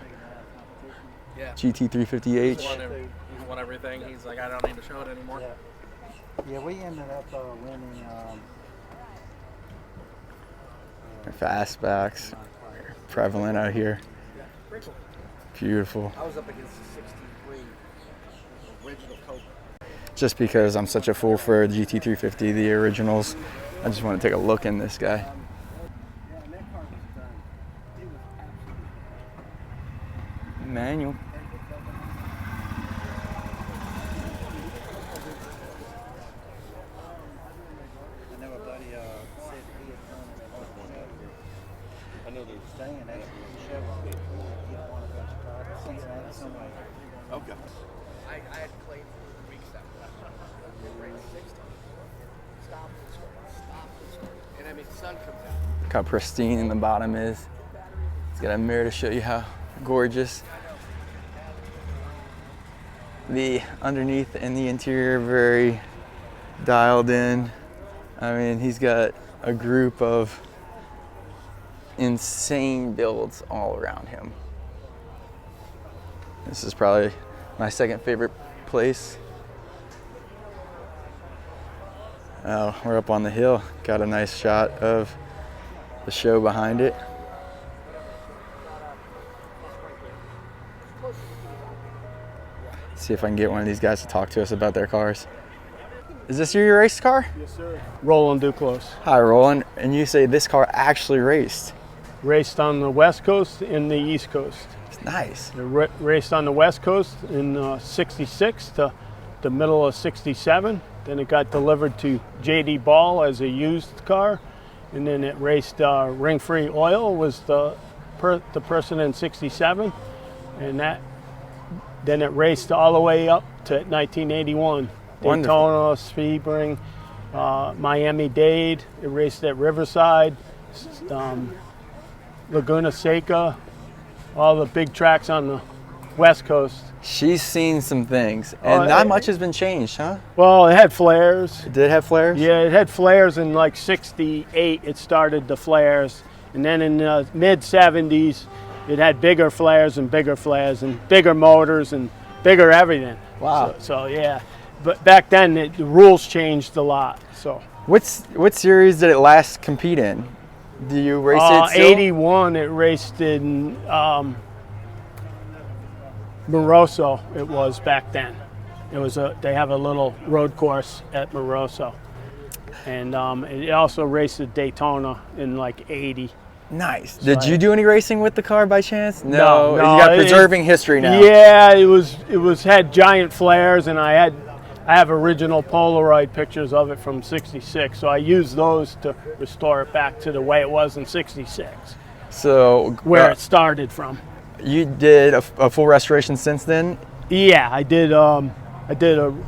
[SPEAKER 9] Yeah.
[SPEAKER 1] GT 350H.
[SPEAKER 9] He's won everything. He's like, I don't need to show it anymore.
[SPEAKER 3] Yeah, we ended up winning.
[SPEAKER 1] Fastbacks, prevalent out here. Beautiful.
[SPEAKER 9] I was up against the 63 original Cobra.
[SPEAKER 1] Just because I'm such a fool for GT350, the originals, I just want to take a look in this guy. Manual.
[SPEAKER 3] I know a buddy said he had done it. I know they were saying that Chevy, he had won a bunch of titles. Cincinnati somewhere.
[SPEAKER 9] Okay. I had Klin for weeks after that. They ran 60. Stop and start. And I mean, sun comes out.
[SPEAKER 1] Look how pristine in the bottom is. It's got a mirror to show you how gorgeous. The underneath and the interior very dialed in. I mean, he's got a group of insane builds all around him. This is probably my second favorite place. We're up on the hill. Got a nice shot of the show behind it. See if I can get one of these guys to talk to us about their cars. Is this your race car?
[SPEAKER 10] Yes, sir. Roland Duclos.
[SPEAKER 1] Hi, Roland. And you say this car actually raced?
[SPEAKER 10] Raced on the West Coast and the East Coast.
[SPEAKER 1] It's nice.
[SPEAKER 10] It raced on the West Coast in 66 to the middle of 67. Then it got delivered to J.D. Ball as a used car. And then it raced Ring Free Oil was the person in 67. And then it raced all the way up to 1981. Daytona, Sebring, Miami-Dade. It raced at Riverside, Laguna Seca, all the big tracks on the West Coast.
[SPEAKER 1] She's seen some things, and not much has been changed, huh?
[SPEAKER 10] Well, it had flares.
[SPEAKER 1] It did have flares?
[SPEAKER 10] Yeah, it had flares in like 68. It started the flares. And then in the mid-70s, it had bigger flares and bigger motors and bigger everything.
[SPEAKER 1] Wow.
[SPEAKER 10] So yeah. But back then, the rules changed a lot. So
[SPEAKER 1] what series did it last compete in? Do you race it still?
[SPEAKER 10] 81, it raced in Moroso. It was back then. It was they have a little road course at Moroso, and it also raced at Daytona in like 80.
[SPEAKER 1] Nice. Did you do any racing with the car by chance?
[SPEAKER 10] No.
[SPEAKER 1] You got preserving history now.
[SPEAKER 10] Yeah, it was had giant flares, and I have original Polaroid pictures of it from 66, so I used those to restore it back to the way it was in 66.
[SPEAKER 1] So
[SPEAKER 10] where it started from.
[SPEAKER 1] You did a full restoration since then?
[SPEAKER 10] Yeah, I did a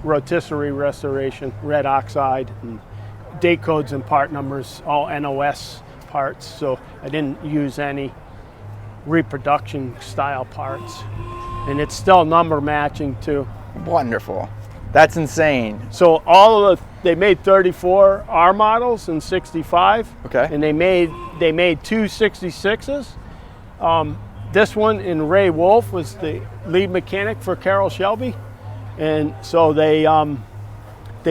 [SPEAKER 10] rotisserie restoration, red oxide, and date codes and part numbers, all NOS parts, so I didn't use any reproduction style parts. And it's still number matching too.
[SPEAKER 1] Wonderful. That's insane.
[SPEAKER 10] So they made 34 R models in '65.
[SPEAKER 1] Okay.
[SPEAKER 10] And they made two '66s. This one in Ray Wolf was the lead mechanic for Carroll Shelby, and so they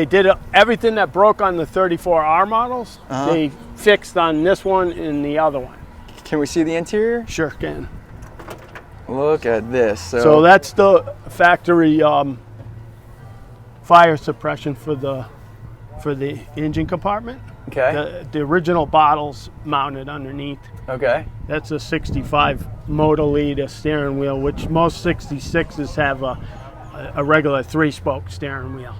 [SPEAKER 10] did everything that broke on the 34 R models. They fixed on this one and the other one.
[SPEAKER 1] Can we see the interior?
[SPEAKER 10] Sure can.
[SPEAKER 1] Look at this.
[SPEAKER 10] So that's the factory fire suppression for the engine compartment.
[SPEAKER 1] Okay.
[SPEAKER 10] The original bottles mounted underneath.
[SPEAKER 1] Okay.
[SPEAKER 10] That's a '65 motor lead, a steering wheel, which most '66s have a regular 3-spoke steering wheel.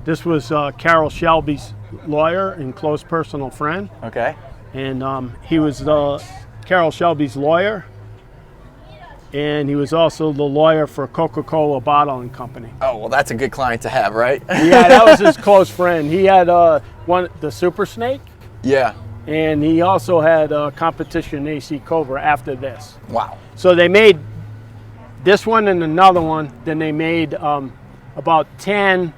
[SPEAKER 10] This was Carroll Shelby's lawyer and close personal friend.
[SPEAKER 1] Okay.
[SPEAKER 10] And he was Carroll Shelby's lawyer, and he was also the lawyer for Coca-Cola Bottling Company.
[SPEAKER 1] Oh, well, that's a good client to have, right?
[SPEAKER 10] Yeah, that was his close friend. He had the Super Snake.
[SPEAKER 1] Yeah.
[SPEAKER 10] And he also had a competition AC Cobra after this.
[SPEAKER 1] Wow.
[SPEAKER 10] So they made this one and another one. Then they made about 10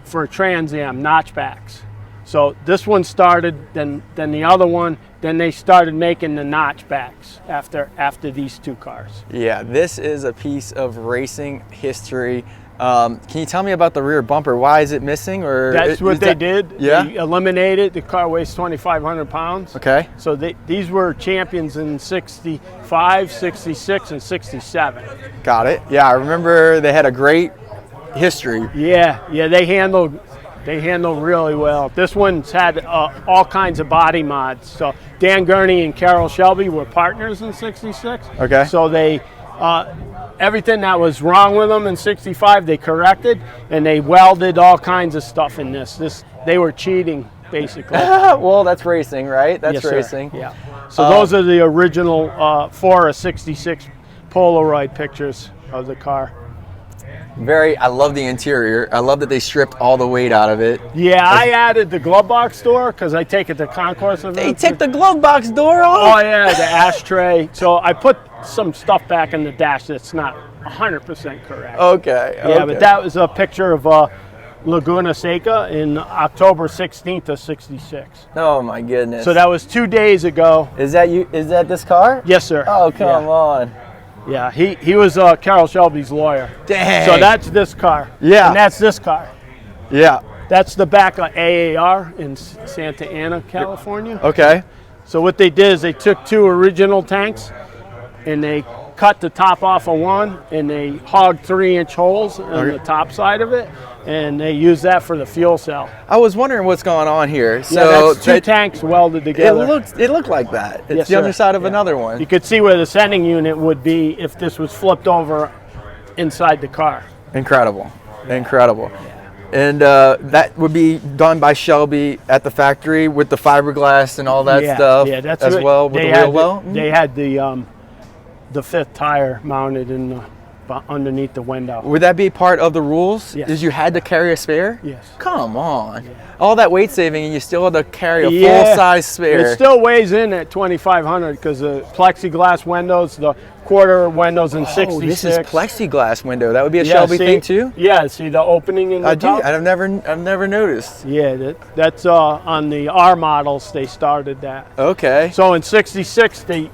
[SPEAKER 10] for Trans Am notchbacks. So this one started, then the other one, then they started making the notchbacks after these two cars.
[SPEAKER 1] Yeah, this is a piece of racing history. Can you tell me about the rear bumper? Why is it missing? Or
[SPEAKER 10] that's what they did.
[SPEAKER 1] Yeah.
[SPEAKER 10] They eliminated. The car weighs 2,500 pounds.
[SPEAKER 1] Okay.
[SPEAKER 10] So these were champions in '65, '66, and '67.
[SPEAKER 1] Got it. Yeah, I remember they had a great history.
[SPEAKER 10] Yeah, they handled really well. This one's had all kinds of body mods. So Dan Gurney and Carroll Shelby were partners in '66.
[SPEAKER 1] Okay.
[SPEAKER 10] So they everything that was wrong with them in '65 they corrected, and they welded all kinds of stuff in this. They were cheating basically.
[SPEAKER 1] Well, that's racing, right? That's
[SPEAKER 10] Yes, sir.
[SPEAKER 1] racing.
[SPEAKER 10] Yeah. So those are the original 4 of '66 Polaroid pictures of the car.
[SPEAKER 1] I love the interior. I love that they stripped all the weight out of it.
[SPEAKER 10] Yeah, I added the glove box door because I take it to Concours.
[SPEAKER 1] They took the glove box door off?
[SPEAKER 10] Oh yeah, the ashtray. So I put some stuff back in the dash that's not 100% correct.
[SPEAKER 1] Okay.
[SPEAKER 10] Yeah, but that was a picture of Laguna Seca in October 16th of '66.
[SPEAKER 1] Oh my goodness.
[SPEAKER 10] So that was 2 days ago.
[SPEAKER 1] Is that you? Is that this car?
[SPEAKER 10] Yes, sir.
[SPEAKER 1] Oh, come on.
[SPEAKER 10] Yeah, he was Carroll Shelby's lawyer.
[SPEAKER 1] Dang.
[SPEAKER 10] So that's this car.
[SPEAKER 1] Yeah.
[SPEAKER 10] And that's this car.
[SPEAKER 1] Yeah.
[SPEAKER 10] That's the back of AAR in Santa Ana, California.
[SPEAKER 1] Okay.
[SPEAKER 10] So what they did is they took 2 original tanks and they cut the top off of one and they hogged 3-inch holes on the top side of it, and they used that for the fuel cell.
[SPEAKER 1] I was wondering what's going on here. So
[SPEAKER 10] Yeah, that's 2 tanks welded together.
[SPEAKER 1] It looked like that. It's
[SPEAKER 10] Yes,
[SPEAKER 1] the
[SPEAKER 10] sir.
[SPEAKER 1] other side of another one.
[SPEAKER 10] You could see where the sending unit would be if this was flipped over inside the car.
[SPEAKER 1] Incredible. Incredible. And that would be done by Shelby at the factory with the fiberglass and all that stuff
[SPEAKER 10] that's
[SPEAKER 1] as
[SPEAKER 10] what
[SPEAKER 1] well with the
[SPEAKER 10] had
[SPEAKER 1] wheel well?
[SPEAKER 10] They had the 5th tire mounted in underneath the window.
[SPEAKER 1] Would that be part of the rules?
[SPEAKER 10] Yes.
[SPEAKER 1] Is you had to carry a spare?
[SPEAKER 10] Yes.
[SPEAKER 1] Come on. All that weight saving and you still had to carry a
[SPEAKER 10] Yeah.
[SPEAKER 1] full-size spare.
[SPEAKER 10] It still weighs in at 2,500 because the plexiglass windows, the quarter windows in '66.
[SPEAKER 1] Oh, this is plexiglass window. That would be a
[SPEAKER 10] Yeah,
[SPEAKER 1] Shelby
[SPEAKER 10] see?
[SPEAKER 1] thing too?
[SPEAKER 10] Yeah, see the opening in the
[SPEAKER 1] I do.
[SPEAKER 10] top?
[SPEAKER 1] I've never noticed.
[SPEAKER 10] Yeah, that's on the R models they started that.
[SPEAKER 1] Okay.
[SPEAKER 10] So in '66 they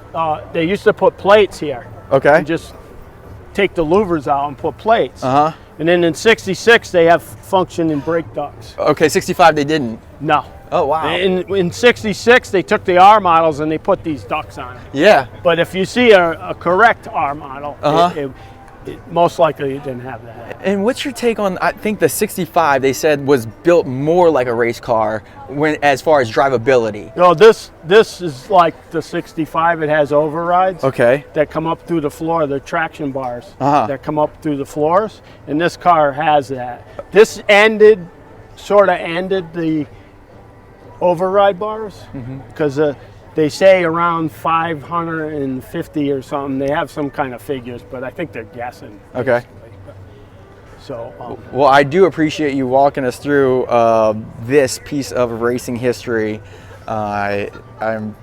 [SPEAKER 10] used to put plates here.
[SPEAKER 1] Okay.
[SPEAKER 10] And just take the louvers out and put plates.
[SPEAKER 1] Uh-huh.
[SPEAKER 10] And then in '66 they have functioning brake ducts.
[SPEAKER 1] Okay, 65 they didn't.
[SPEAKER 10] No.
[SPEAKER 1] Oh, wow.
[SPEAKER 10] In '66 they took the R models and they put these ducts on it.
[SPEAKER 1] Yeah.
[SPEAKER 10] But if you see a correct R model,
[SPEAKER 1] Uh-huh.
[SPEAKER 10] it most likely it didn't have that.
[SPEAKER 1] And what's your take on, I think the 65 they said was built more like a race car as far as drivability.
[SPEAKER 10] No, this is like the '65. It has overrides.
[SPEAKER 1] Okay.
[SPEAKER 10] That come up through the floor. They're traction bars
[SPEAKER 1] Uh-huh.
[SPEAKER 10] that come up through the floors, and this car has that. This sort of ended the override bars because they say around 550 or something. They have some kind of figures, but I think they're guessing.
[SPEAKER 1] Okay.
[SPEAKER 10] So.
[SPEAKER 1] Well, I do appreciate you walking us through this piece of racing history. I'm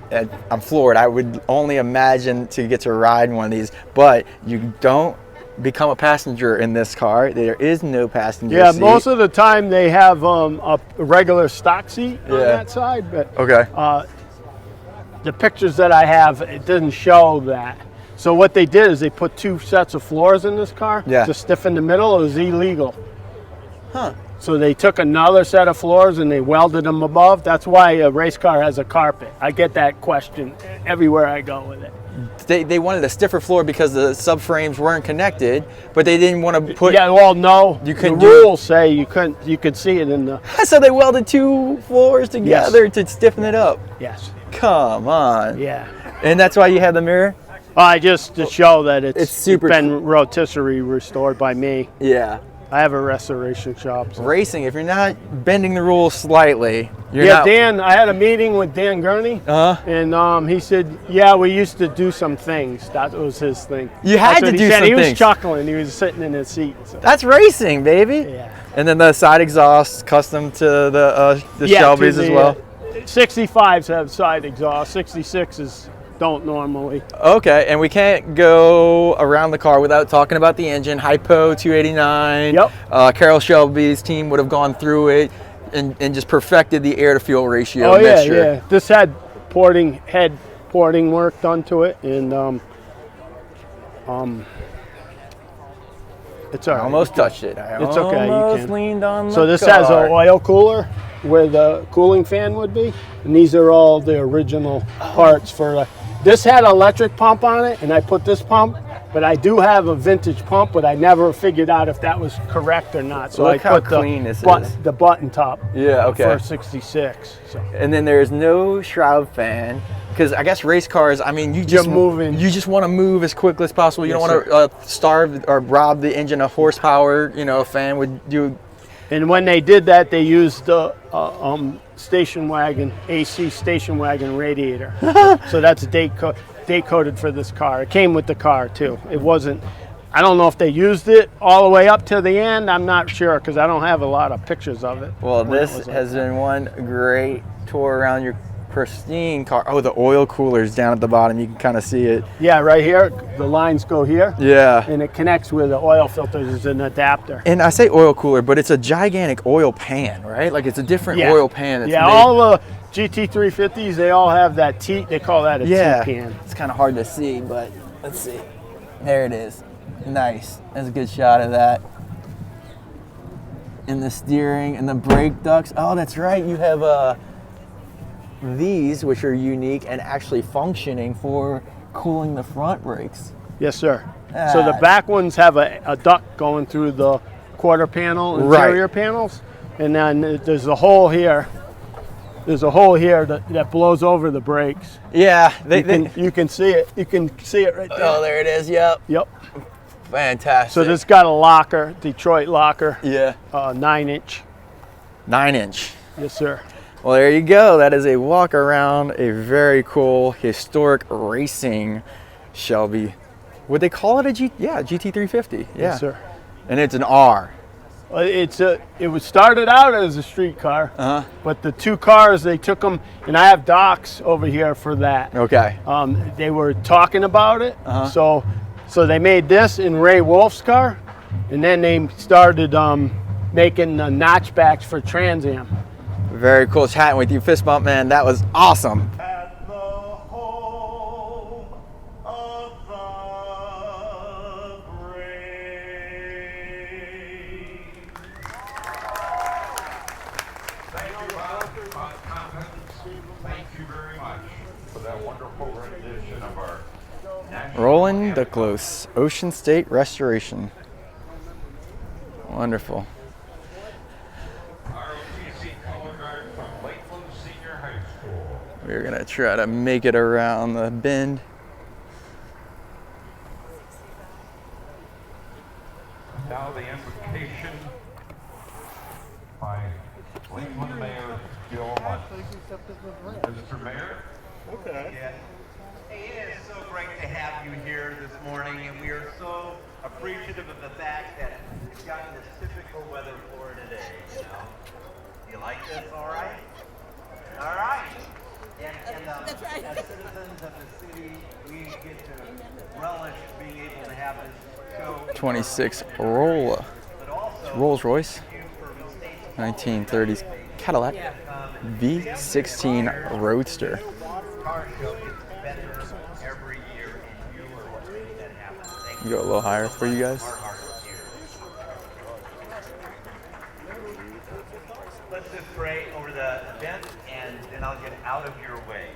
[SPEAKER 1] floored. I would only imagine to get to ride one of these, but you don't become a passenger in this car. There is no passenger seat.
[SPEAKER 10] Most of the time they have a regular stock seat on that side, but the pictures that I have, it doesn't show that. So what they did is they put 2 sets of floors in this car to stiffen the middle. It was illegal.
[SPEAKER 1] Huh.
[SPEAKER 10] So they took another set of floors and they welded them above. That's why a race car has a carpet. I get that question everywhere I go with it.
[SPEAKER 1] They wanted a stiffer floor because the subframes weren't connected, but they didn't want to put.
[SPEAKER 10] Yeah, well, no.
[SPEAKER 1] You couldn't.
[SPEAKER 10] The rules say you couldn't. You could see it in the.
[SPEAKER 1] So they welded 2 floors together to stiffen it up.
[SPEAKER 10] Yes.
[SPEAKER 1] Come on.
[SPEAKER 10] Yeah.
[SPEAKER 1] And that's why you have the mirror.
[SPEAKER 10] Just to show that it's
[SPEAKER 1] super
[SPEAKER 10] been rotisserie restored by me.
[SPEAKER 1] Yeah.
[SPEAKER 10] I have a restoration shop. So.
[SPEAKER 1] Racing, if you're not bending the rules slightly, you're not.
[SPEAKER 10] Dan, I had a meeting with Dan Gurney, and he said, yeah, we used to do some things. That was his thing.
[SPEAKER 1] You had to do some things.
[SPEAKER 10] He was chuckling. He was sitting in his seat. So.
[SPEAKER 1] That's racing, baby.
[SPEAKER 10] Yeah.
[SPEAKER 1] And then the side exhaust, custom to the Shelbys as well.
[SPEAKER 10] 65s have side exhaust. 66s don't normally.
[SPEAKER 1] Okay, and we can't go around the car without talking about the engine. Hypo 289.
[SPEAKER 10] Yep.
[SPEAKER 1] Carroll Shelby's team would have gone through it and just perfected the air to fuel ratio.
[SPEAKER 10] Oh yeah,
[SPEAKER 1] mixture.
[SPEAKER 10] yeah. This had head porting work done to it, and it's all right.
[SPEAKER 1] I almost touched it.
[SPEAKER 10] It's okay.
[SPEAKER 1] Almost
[SPEAKER 10] You can.
[SPEAKER 1] leaned on the
[SPEAKER 10] So this
[SPEAKER 1] car.
[SPEAKER 10] has an oil cooler where the cooling fan would be, and these are all the original parts for. This had an electric pump on it, and I put this pump, but I do have a vintage pump, but I never figured out if that was correct or not. So
[SPEAKER 1] Look
[SPEAKER 10] I
[SPEAKER 1] how
[SPEAKER 10] put
[SPEAKER 1] clean this
[SPEAKER 10] the button top.
[SPEAKER 1] Yeah, okay.
[SPEAKER 10] For 66. So.
[SPEAKER 1] And then there's no shroud fan, because I guess race cars, I mean, you just want to move as quickly as possible. You don't want to starve or rob the engine of horsepower. You know, a fan would do.
[SPEAKER 10] And when they did that, they used the station wagon, AC station wagon radiator. So that's date coded for this car. It came with the car too. It wasn't, I don't know if they used it all the way up to the end. I'm not sure because I don't have a lot of pictures of it.
[SPEAKER 1] Well, this has been one great tour around your pristine car. Oh, the oil cooler's down at the bottom. You can kind of see it.
[SPEAKER 10] Yeah, right here. The lines go here.
[SPEAKER 1] Yeah.
[SPEAKER 10] And it connects with the oil filters as an adapter.
[SPEAKER 1] And I say oil cooler, but it's a gigantic oil pan, right? Like it's a different oil pan. That's made.
[SPEAKER 10] All the GT350s, they all have that T. They call that a T pan.
[SPEAKER 1] It's kind of hard to see, but let's see. There it is. Nice. That's a good shot of that. And the steering and the brake ducts. Oh, that's right. You have these, which are unique and actually functioning for cooling the front brakes.
[SPEAKER 10] Yes, sir. So the back ones have a duct going through the quarter panel interior panels, and then there's a hole here. There's a hole here that blows over the brakes.
[SPEAKER 1] Yeah,
[SPEAKER 10] you can see it. You can see it right there.
[SPEAKER 1] Oh, there it is. Yep.
[SPEAKER 10] Yep.
[SPEAKER 1] Fantastic.
[SPEAKER 10] So this got a locker, Detroit locker.
[SPEAKER 1] Yeah.
[SPEAKER 10] 9-inch.
[SPEAKER 1] 9-inch.
[SPEAKER 10] Yes, sir.
[SPEAKER 1] Well, there you go. That is a walk around a very cool historic racing Shelby. Would they call it a GT350? Yeah.
[SPEAKER 10] Yes, sir.
[SPEAKER 1] And it's an R.
[SPEAKER 10] It was started out as a street car, but the 2 cars, they took them, and I have docs over here for that.
[SPEAKER 1] Okay.
[SPEAKER 10] They were talking about it, so they made this in Ray Wolf's car, and then they started making the notchbacks for Trans Am.
[SPEAKER 1] Very cool chatting with you, fist bump, man. That was awesome.
[SPEAKER 2] At the home of the brave.
[SPEAKER 4] Thank you, Bob. Thank you very much for that wonderful rendition of our
[SPEAKER 1] Roman and Klin, Ocean State Restoration. Wonderful.
[SPEAKER 4] ROTC color guard from Lakeland Senior High School.
[SPEAKER 1] We're gonna try to make it around the bend.
[SPEAKER 4] Now the invocation by Lakeland Mayor Bill Munt. Mr. Mayor?
[SPEAKER 11] Okay. Yeah. Hey, it is so great to have you here this morning, and we are so appreciative of the fact that it's gotten this typical weather for today. You know, you like this? All right. All right.
[SPEAKER 8] That's right.
[SPEAKER 11] As citizens of the city, we get to relish being able to have this show.
[SPEAKER 1] 26 Rolls Royce, 1930s Cadillac V16 Roadster.
[SPEAKER 11] Car show gets better every year, and you are what makes that happen. Thank you.
[SPEAKER 1] Go a little higher for you guys.
[SPEAKER 11] Our heart here. Let's just pray over the event, and then I'll get out of your way.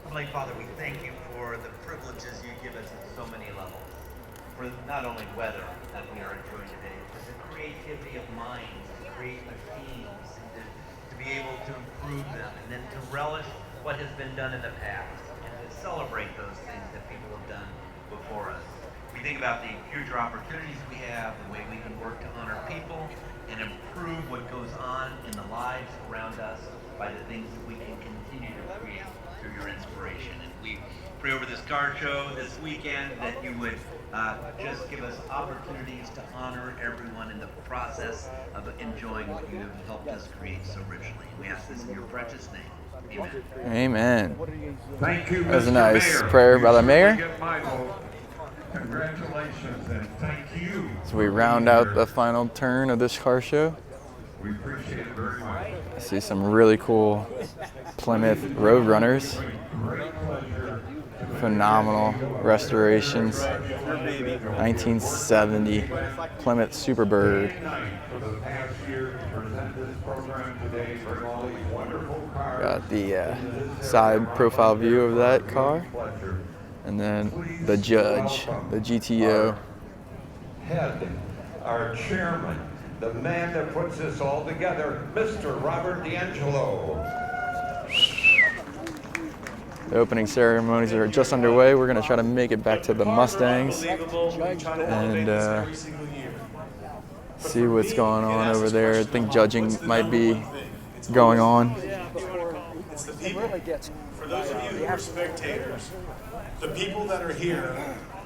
[SPEAKER 11] Heavenly Father, we thank you for the privileges you give us at so many levels. For not only weather that we are enjoying today, but the creativity of minds to create machines and to be able to improve them, and then to relish what has been done in the past, and to celebrate those things that people have done before us. We think about the future opportunities we have, the way we can work to honor people and improve what goes on in the lives around us by the things that we can continue to create through your inspiration. And we pray over this car show this weekend that you would just give us opportunities to honor everyone in the process of enjoying what you have helped us create so richly. We ask this in your precious name. Amen.
[SPEAKER 1] Amen.
[SPEAKER 4] Thank you,
[SPEAKER 1] That was a
[SPEAKER 4] Mr.
[SPEAKER 1] nice
[SPEAKER 4] Mayor.
[SPEAKER 1] prayer by the
[SPEAKER 4] You
[SPEAKER 1] mayor.
[SPEAKER 4] certainly get my vote. Congratulations and thank you.
[SPEAKER 1] So we round out the final turn of this car show.
[SPEAKER 4] We appreciate it very much.
[SPEAKER 1] I see some really cool Plymouth Roadrunners.
[SPEAKER 4] Great pleasure.
[SPEAKER 1] Phenomenal restorations. 1970 Plymouth Superbird.
[SPEAKER 4] For the past year to present this program today for all these wonderful cars.
[SPEAKER 1] Got the side profile view of that car. And then the judge, the GTO.
[SPEAKER 4] Head, our chairman, the man that puts this all together, Mr. Robert D'Angelo.
[SPEAKER 1] The opening ceremonies are just underway. We're going to try to make it back to the Mustangs and see what's going on over there. I think judging might be going on.
[SPEAKER 12] It's the people. For those of you who are spectators, the people that are here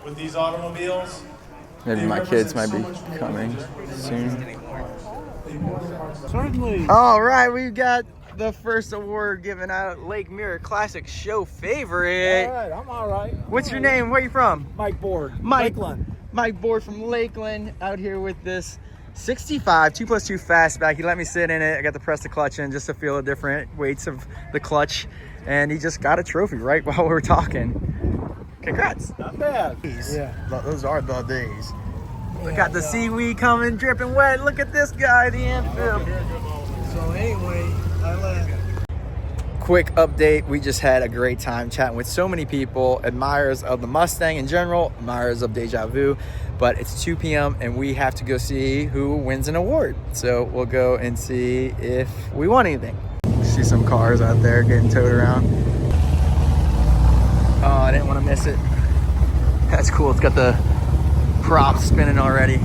[SPEAKER 12] with these automobiles.
[SPEAKER 1] Maybe my kids might be coming soon.
[SPEAKER 12] Certainly.
[SPEAKER 1] All right, we've got the first award given out, Lake Mirror Classic Show Favorite.
[SPEAKER 3] All right, I'm all right.
[SPEAKER 1] What's your name? Where are you from?
[SPEAKER 3] Mike Board.
[SPEAKER 1] Lakeland. Mike Board from Lakeland, out here with this 65 2+2 fastback. He let me sit in it. I got to press the clutch in just to feel the different weights of the clutch. And he just got a trophy right while we were talking. Congrats.
[SPEAKER 3] Not bad.
[SPEAKER 1] Yeah. Those are the days. We got the seaweed coming, dripping wet. Look at this guy, the amphib.
[SPEAKER 3] So anyway,
[SPEAKER 1] Quick update. We just had a great time chatting with so many people, admirers of the Mustang in general, admirers of Deja Vu. But it's 2 p.m. and we have to go see who wins an award. So we'll go and see if we won anything. See some cars out there getting towed around. Oh, I didn't want to miss it. That's cool. It's got the props spinning already.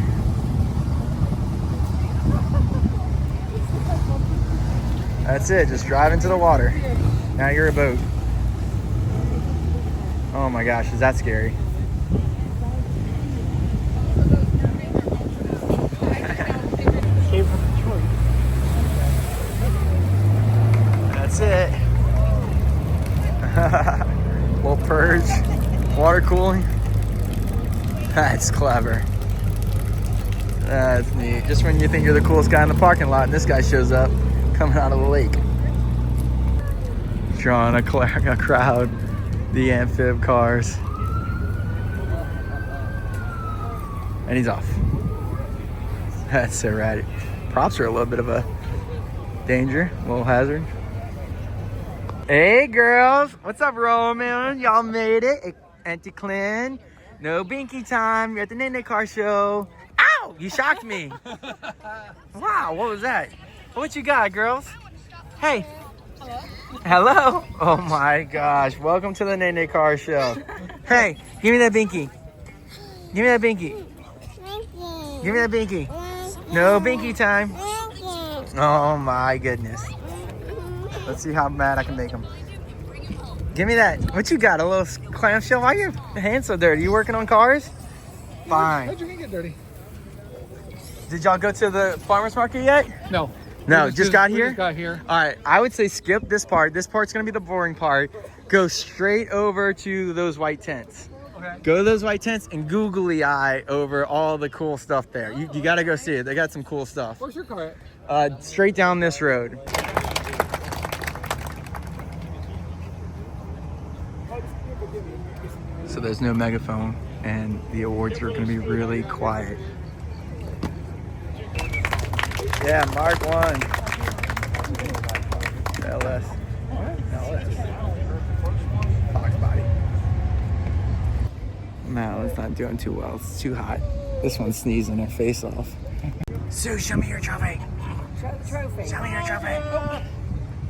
[SPEAKER 1] That's it. Just drive into the water. Now you're a boat. Oh my gosh, is that scary? That's it. Little purge, water cooling. That's clever. That's neat. Just when you think you're the coolest guy in the parking lot, and this guy shows up coming out of the lake. Drawing a crowd, the amphib cars. And he's off. That's so rad. Props are a little bit of a danger, a little hazard. Hey girls, what's up, Roman? Y'all made it. Auntie Klin. No binky time. You're at the Nene Car Show. Ow! You shocked me. Wow, what was that? What you got, girls? Hey. Hello. Oh my gosh. Welcome to the Nene Car Show. Hey, give me that binky. Give me that binky. Give me that binky. No binky time. Oh my goodness. Let's see how mad I can make him. Give me that. What you got? A little clamshell? Why are your hands so dirty? You working on cars? Fine.
[SPEAKER 3] How'd you get dirty?
[SPEAKER 1] Did y'all go to the farmer's market yet?
[SPEAKER 3] No.
[SPEAKER 1] No, just got
[SPEAKER 3] we
[SPEAKER 1] here?
[SPEAKER 3] just got here.
[SPEAKER 1] All right, I would say skip this part. This part's gonna be the boring part. Go straight over to those white tents.
[SPEAKER 3] Okay.
[SPEAKER 1] Go to those white tents and googly eye over all the cool stuff there. You gotta go see it. They got some cool stuff.
[SPEAKER 3] Where's your car at?
[SPEAKER 1] Straight down this road. So there's no megaphone and the awards are gonna be really quiet. Yeah, Mark won. LS. LS. Fox body. No, it's not doing too well. It's too hot. This one's sneezing her face off. Sue, show me your trophy.
[SPEAKER 8] Trophy.
[SPEAKER 1] Show me your trophy.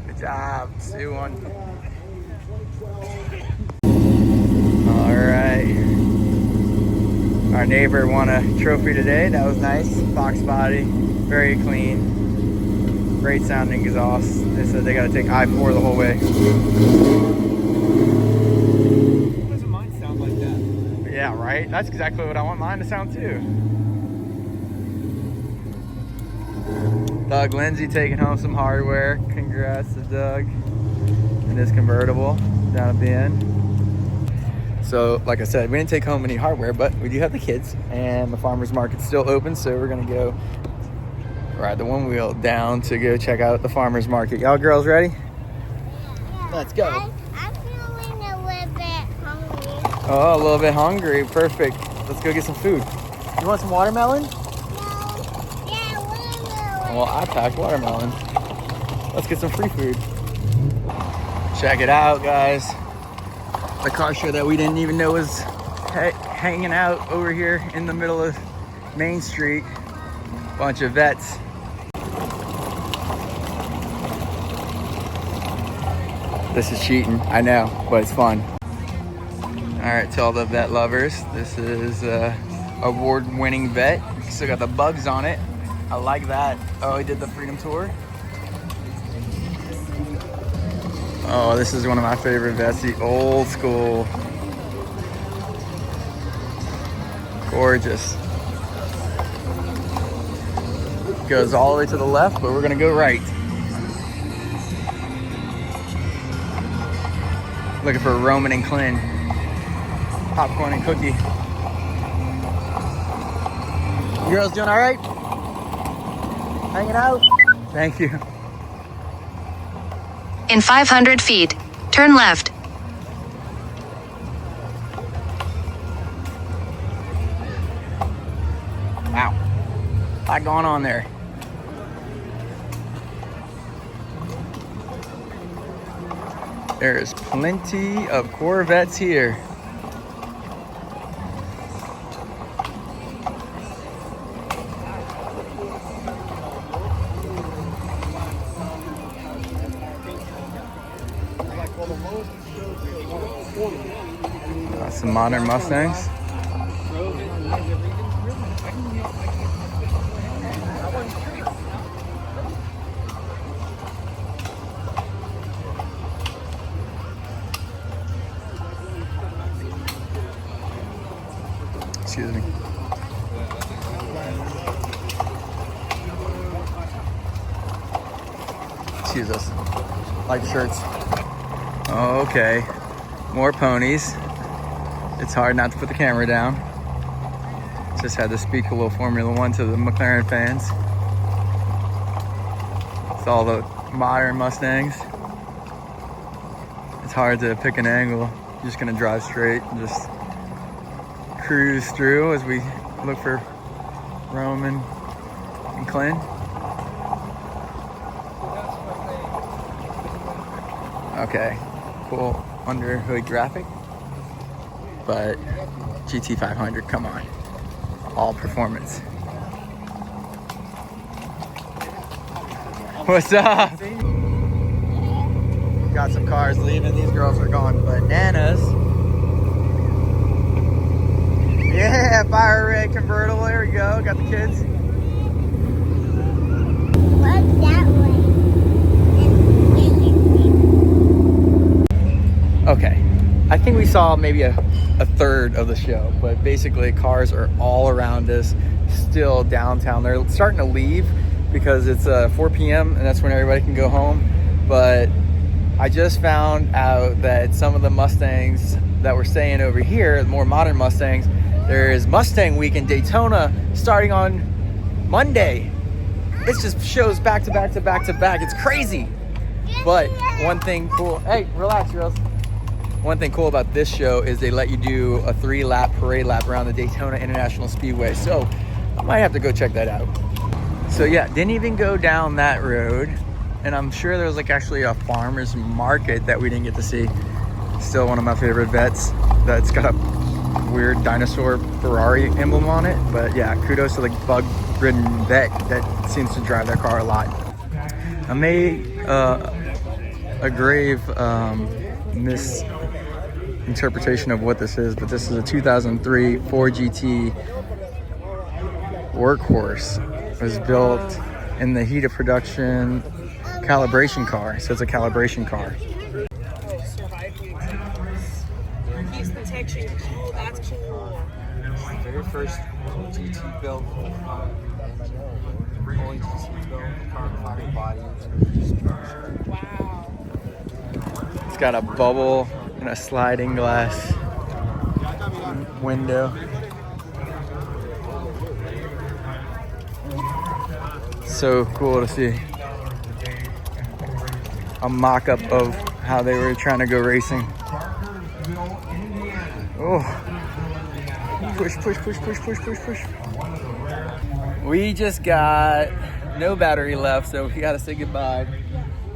[SPEAKER 1] Good job. Sue won. All right. Our neighbor won a trophy today. That was nice. Fox body. Very clean. Great sounding exhaust. They said they got to take I-4 the whole way.
[SPEAKER 3] Why doesn't mine sound like that?
[SPEAKER 1] Yeah, right? That's exactly what I want mine to sound too. Doug Lindsay taking home some hardware. Congrats to Doug and this convertible down at the end. So, like I said, we didn't take home any hardware, but we do have the kids, and the farmer's market's still open, so we're gonna go ride the Onewheel down to go check out the farmer's market. Y'all girls ready?
[SPEAKER 8] Yeah.
[SPEAKER 1] Let's go.
[SPEAKER 8] I'm feeling a little bit hungry.
[SPEAKER 1] Oh, a little bit hungry. Perfect. Let's go get some food. You want some watermelon?
[SPEAKER 8] No. Yeah, watermelon.
[SPEAKER 1] Well, I packed watermelon. Let's get some free food. Check it out, guys. The car show that we didn't even know was hanging out over here in the middle of Main Street. Bunch of vets. This is cheating, I know, but it's fun. All right, to all the vet lovers, this is award-winning vet. Still got the bugs on it. I like that. Oh, he did the Freedom Tour. Oh, this is one of my favorite vets, the old school. Gorgeous. Goes all the way to the left, but we're gonna go right. Looking for Roman and Klin. Popcorn and cookie. You girls doing all right? Hanging out? Thank you.
[SPEAKER 13] In 500 feet, turn left.
[SPEAKER 1] Wow. A lot going on there. There's plenty of Corvettes here. Some modern Mustangs. Excuse me. Excuse us. Like shirts. Okay. More ponies. It's hard not to put the camera down. Just had to speak a little Formula One to the McLaren fans. It's all the modern Mustangs. It's hard to pick an angle. You're just gonna drive straight and just cruise through as we look for Roman and Klin. Okay, cool under hood graphic, but GT500, come on, all performance. What's up? Got some cars leaving. These girls are going bananas. Yeah, fire red convertible. There we go. Got the kids.
[SPEAKER 8] What's that way?
[SPEAKER 1] Okay, I think we saw maybe a third of the show, but basically cars are all around us, still downtown. They're starting to leave, because it's 4 p.m. and that's when everybody can go home. But I just found out that some of the Mustangs that were staying over here, the more modern Mustangs, there is Mustang Week in Daytona starting on Monday. It just shows back to back to back to back. It's crazy. But one thing cool, hey, relax, girls. One thing cool about this show is they let you do a 3-lap parade lap around the Daytona International Speedway. So I might have to go check that out. So yeah, didn't even go down that road. And I'm sure there was like actually a farmer's market that we didn't get to see. Still one of my favorite vets that's got a weird dinosaur Ferrari emblem on it. But yeah, kudos to the bug-ridden vet that seems to drive that car a lot. I made a grave misinterpretation of what this is, but this is a 2003 Ford GT workhorse. It was built in the heat of production calibration car, so it's a calibration car.
[SPEAKER 8] He's protection. Oh, that's cool.
[SPEAKER 1] Very first GT built. Only GT built carbon fiber body.
[SPEAKER 8] Wow.
[SPEAKER 1] It's got a bubble and a sliding glass window. So cool to see a mock-up of how they were trying to go racing. Oh, push, push, push, push, push, push, push. We just got no battery left, so we gotta say goodbye.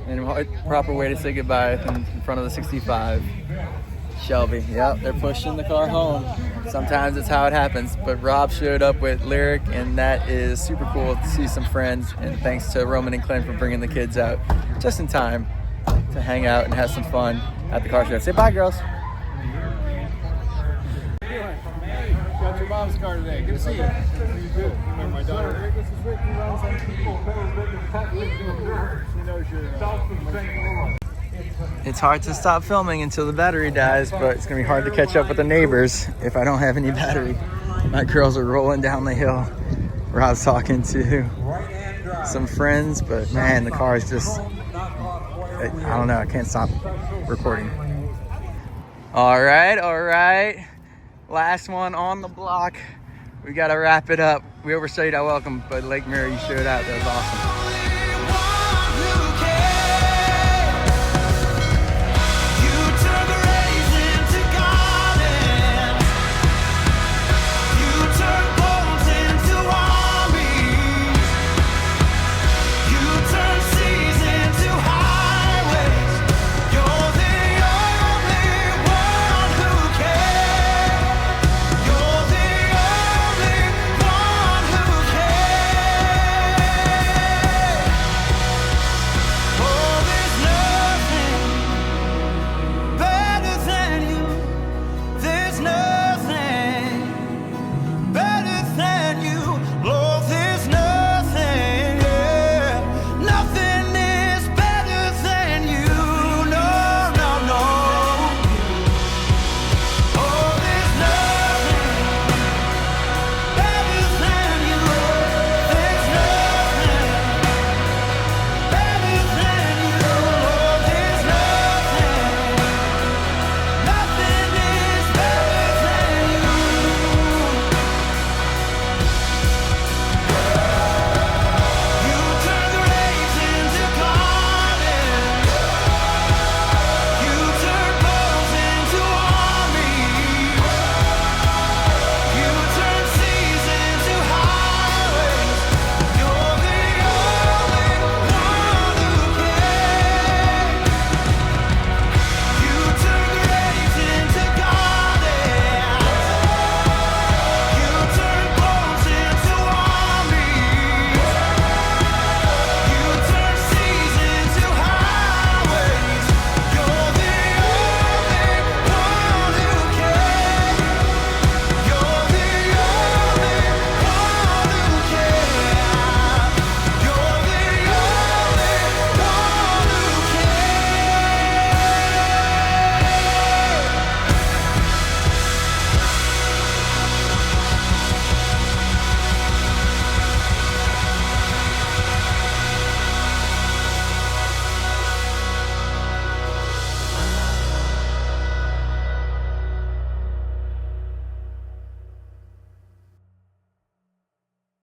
[SPEAKER 1] And a proper way to say goodbye in front of the 65. Shelby, yep, they're pushing the car home. Sometimes it's how it happens, but Rob showed up with Lyric, and that is super cool to see some friends. And thanks to Roman and Klin for bringing the kids out just in time to hang out and have some fun at the car show. Say bye, girls.
[SPEAKER 3] Got your mom's car today. Good to see you. You too. Remember my daughter. This is Rick. He runs on people. She knows you're
[SPEAKER 1] It's hard to stop filming until the battery dies, but it's gonna be hard to catch up with the neighbors if I don't have any battery. My girls are rolling down the hill. Rob's talking to some friends, but man, the car is just, I don't know, I can't stop recording. All right. Last one on the block. We gotta wrap it up. We overstayed our welcome, but Lake Mirror, you showed out. That was awesome.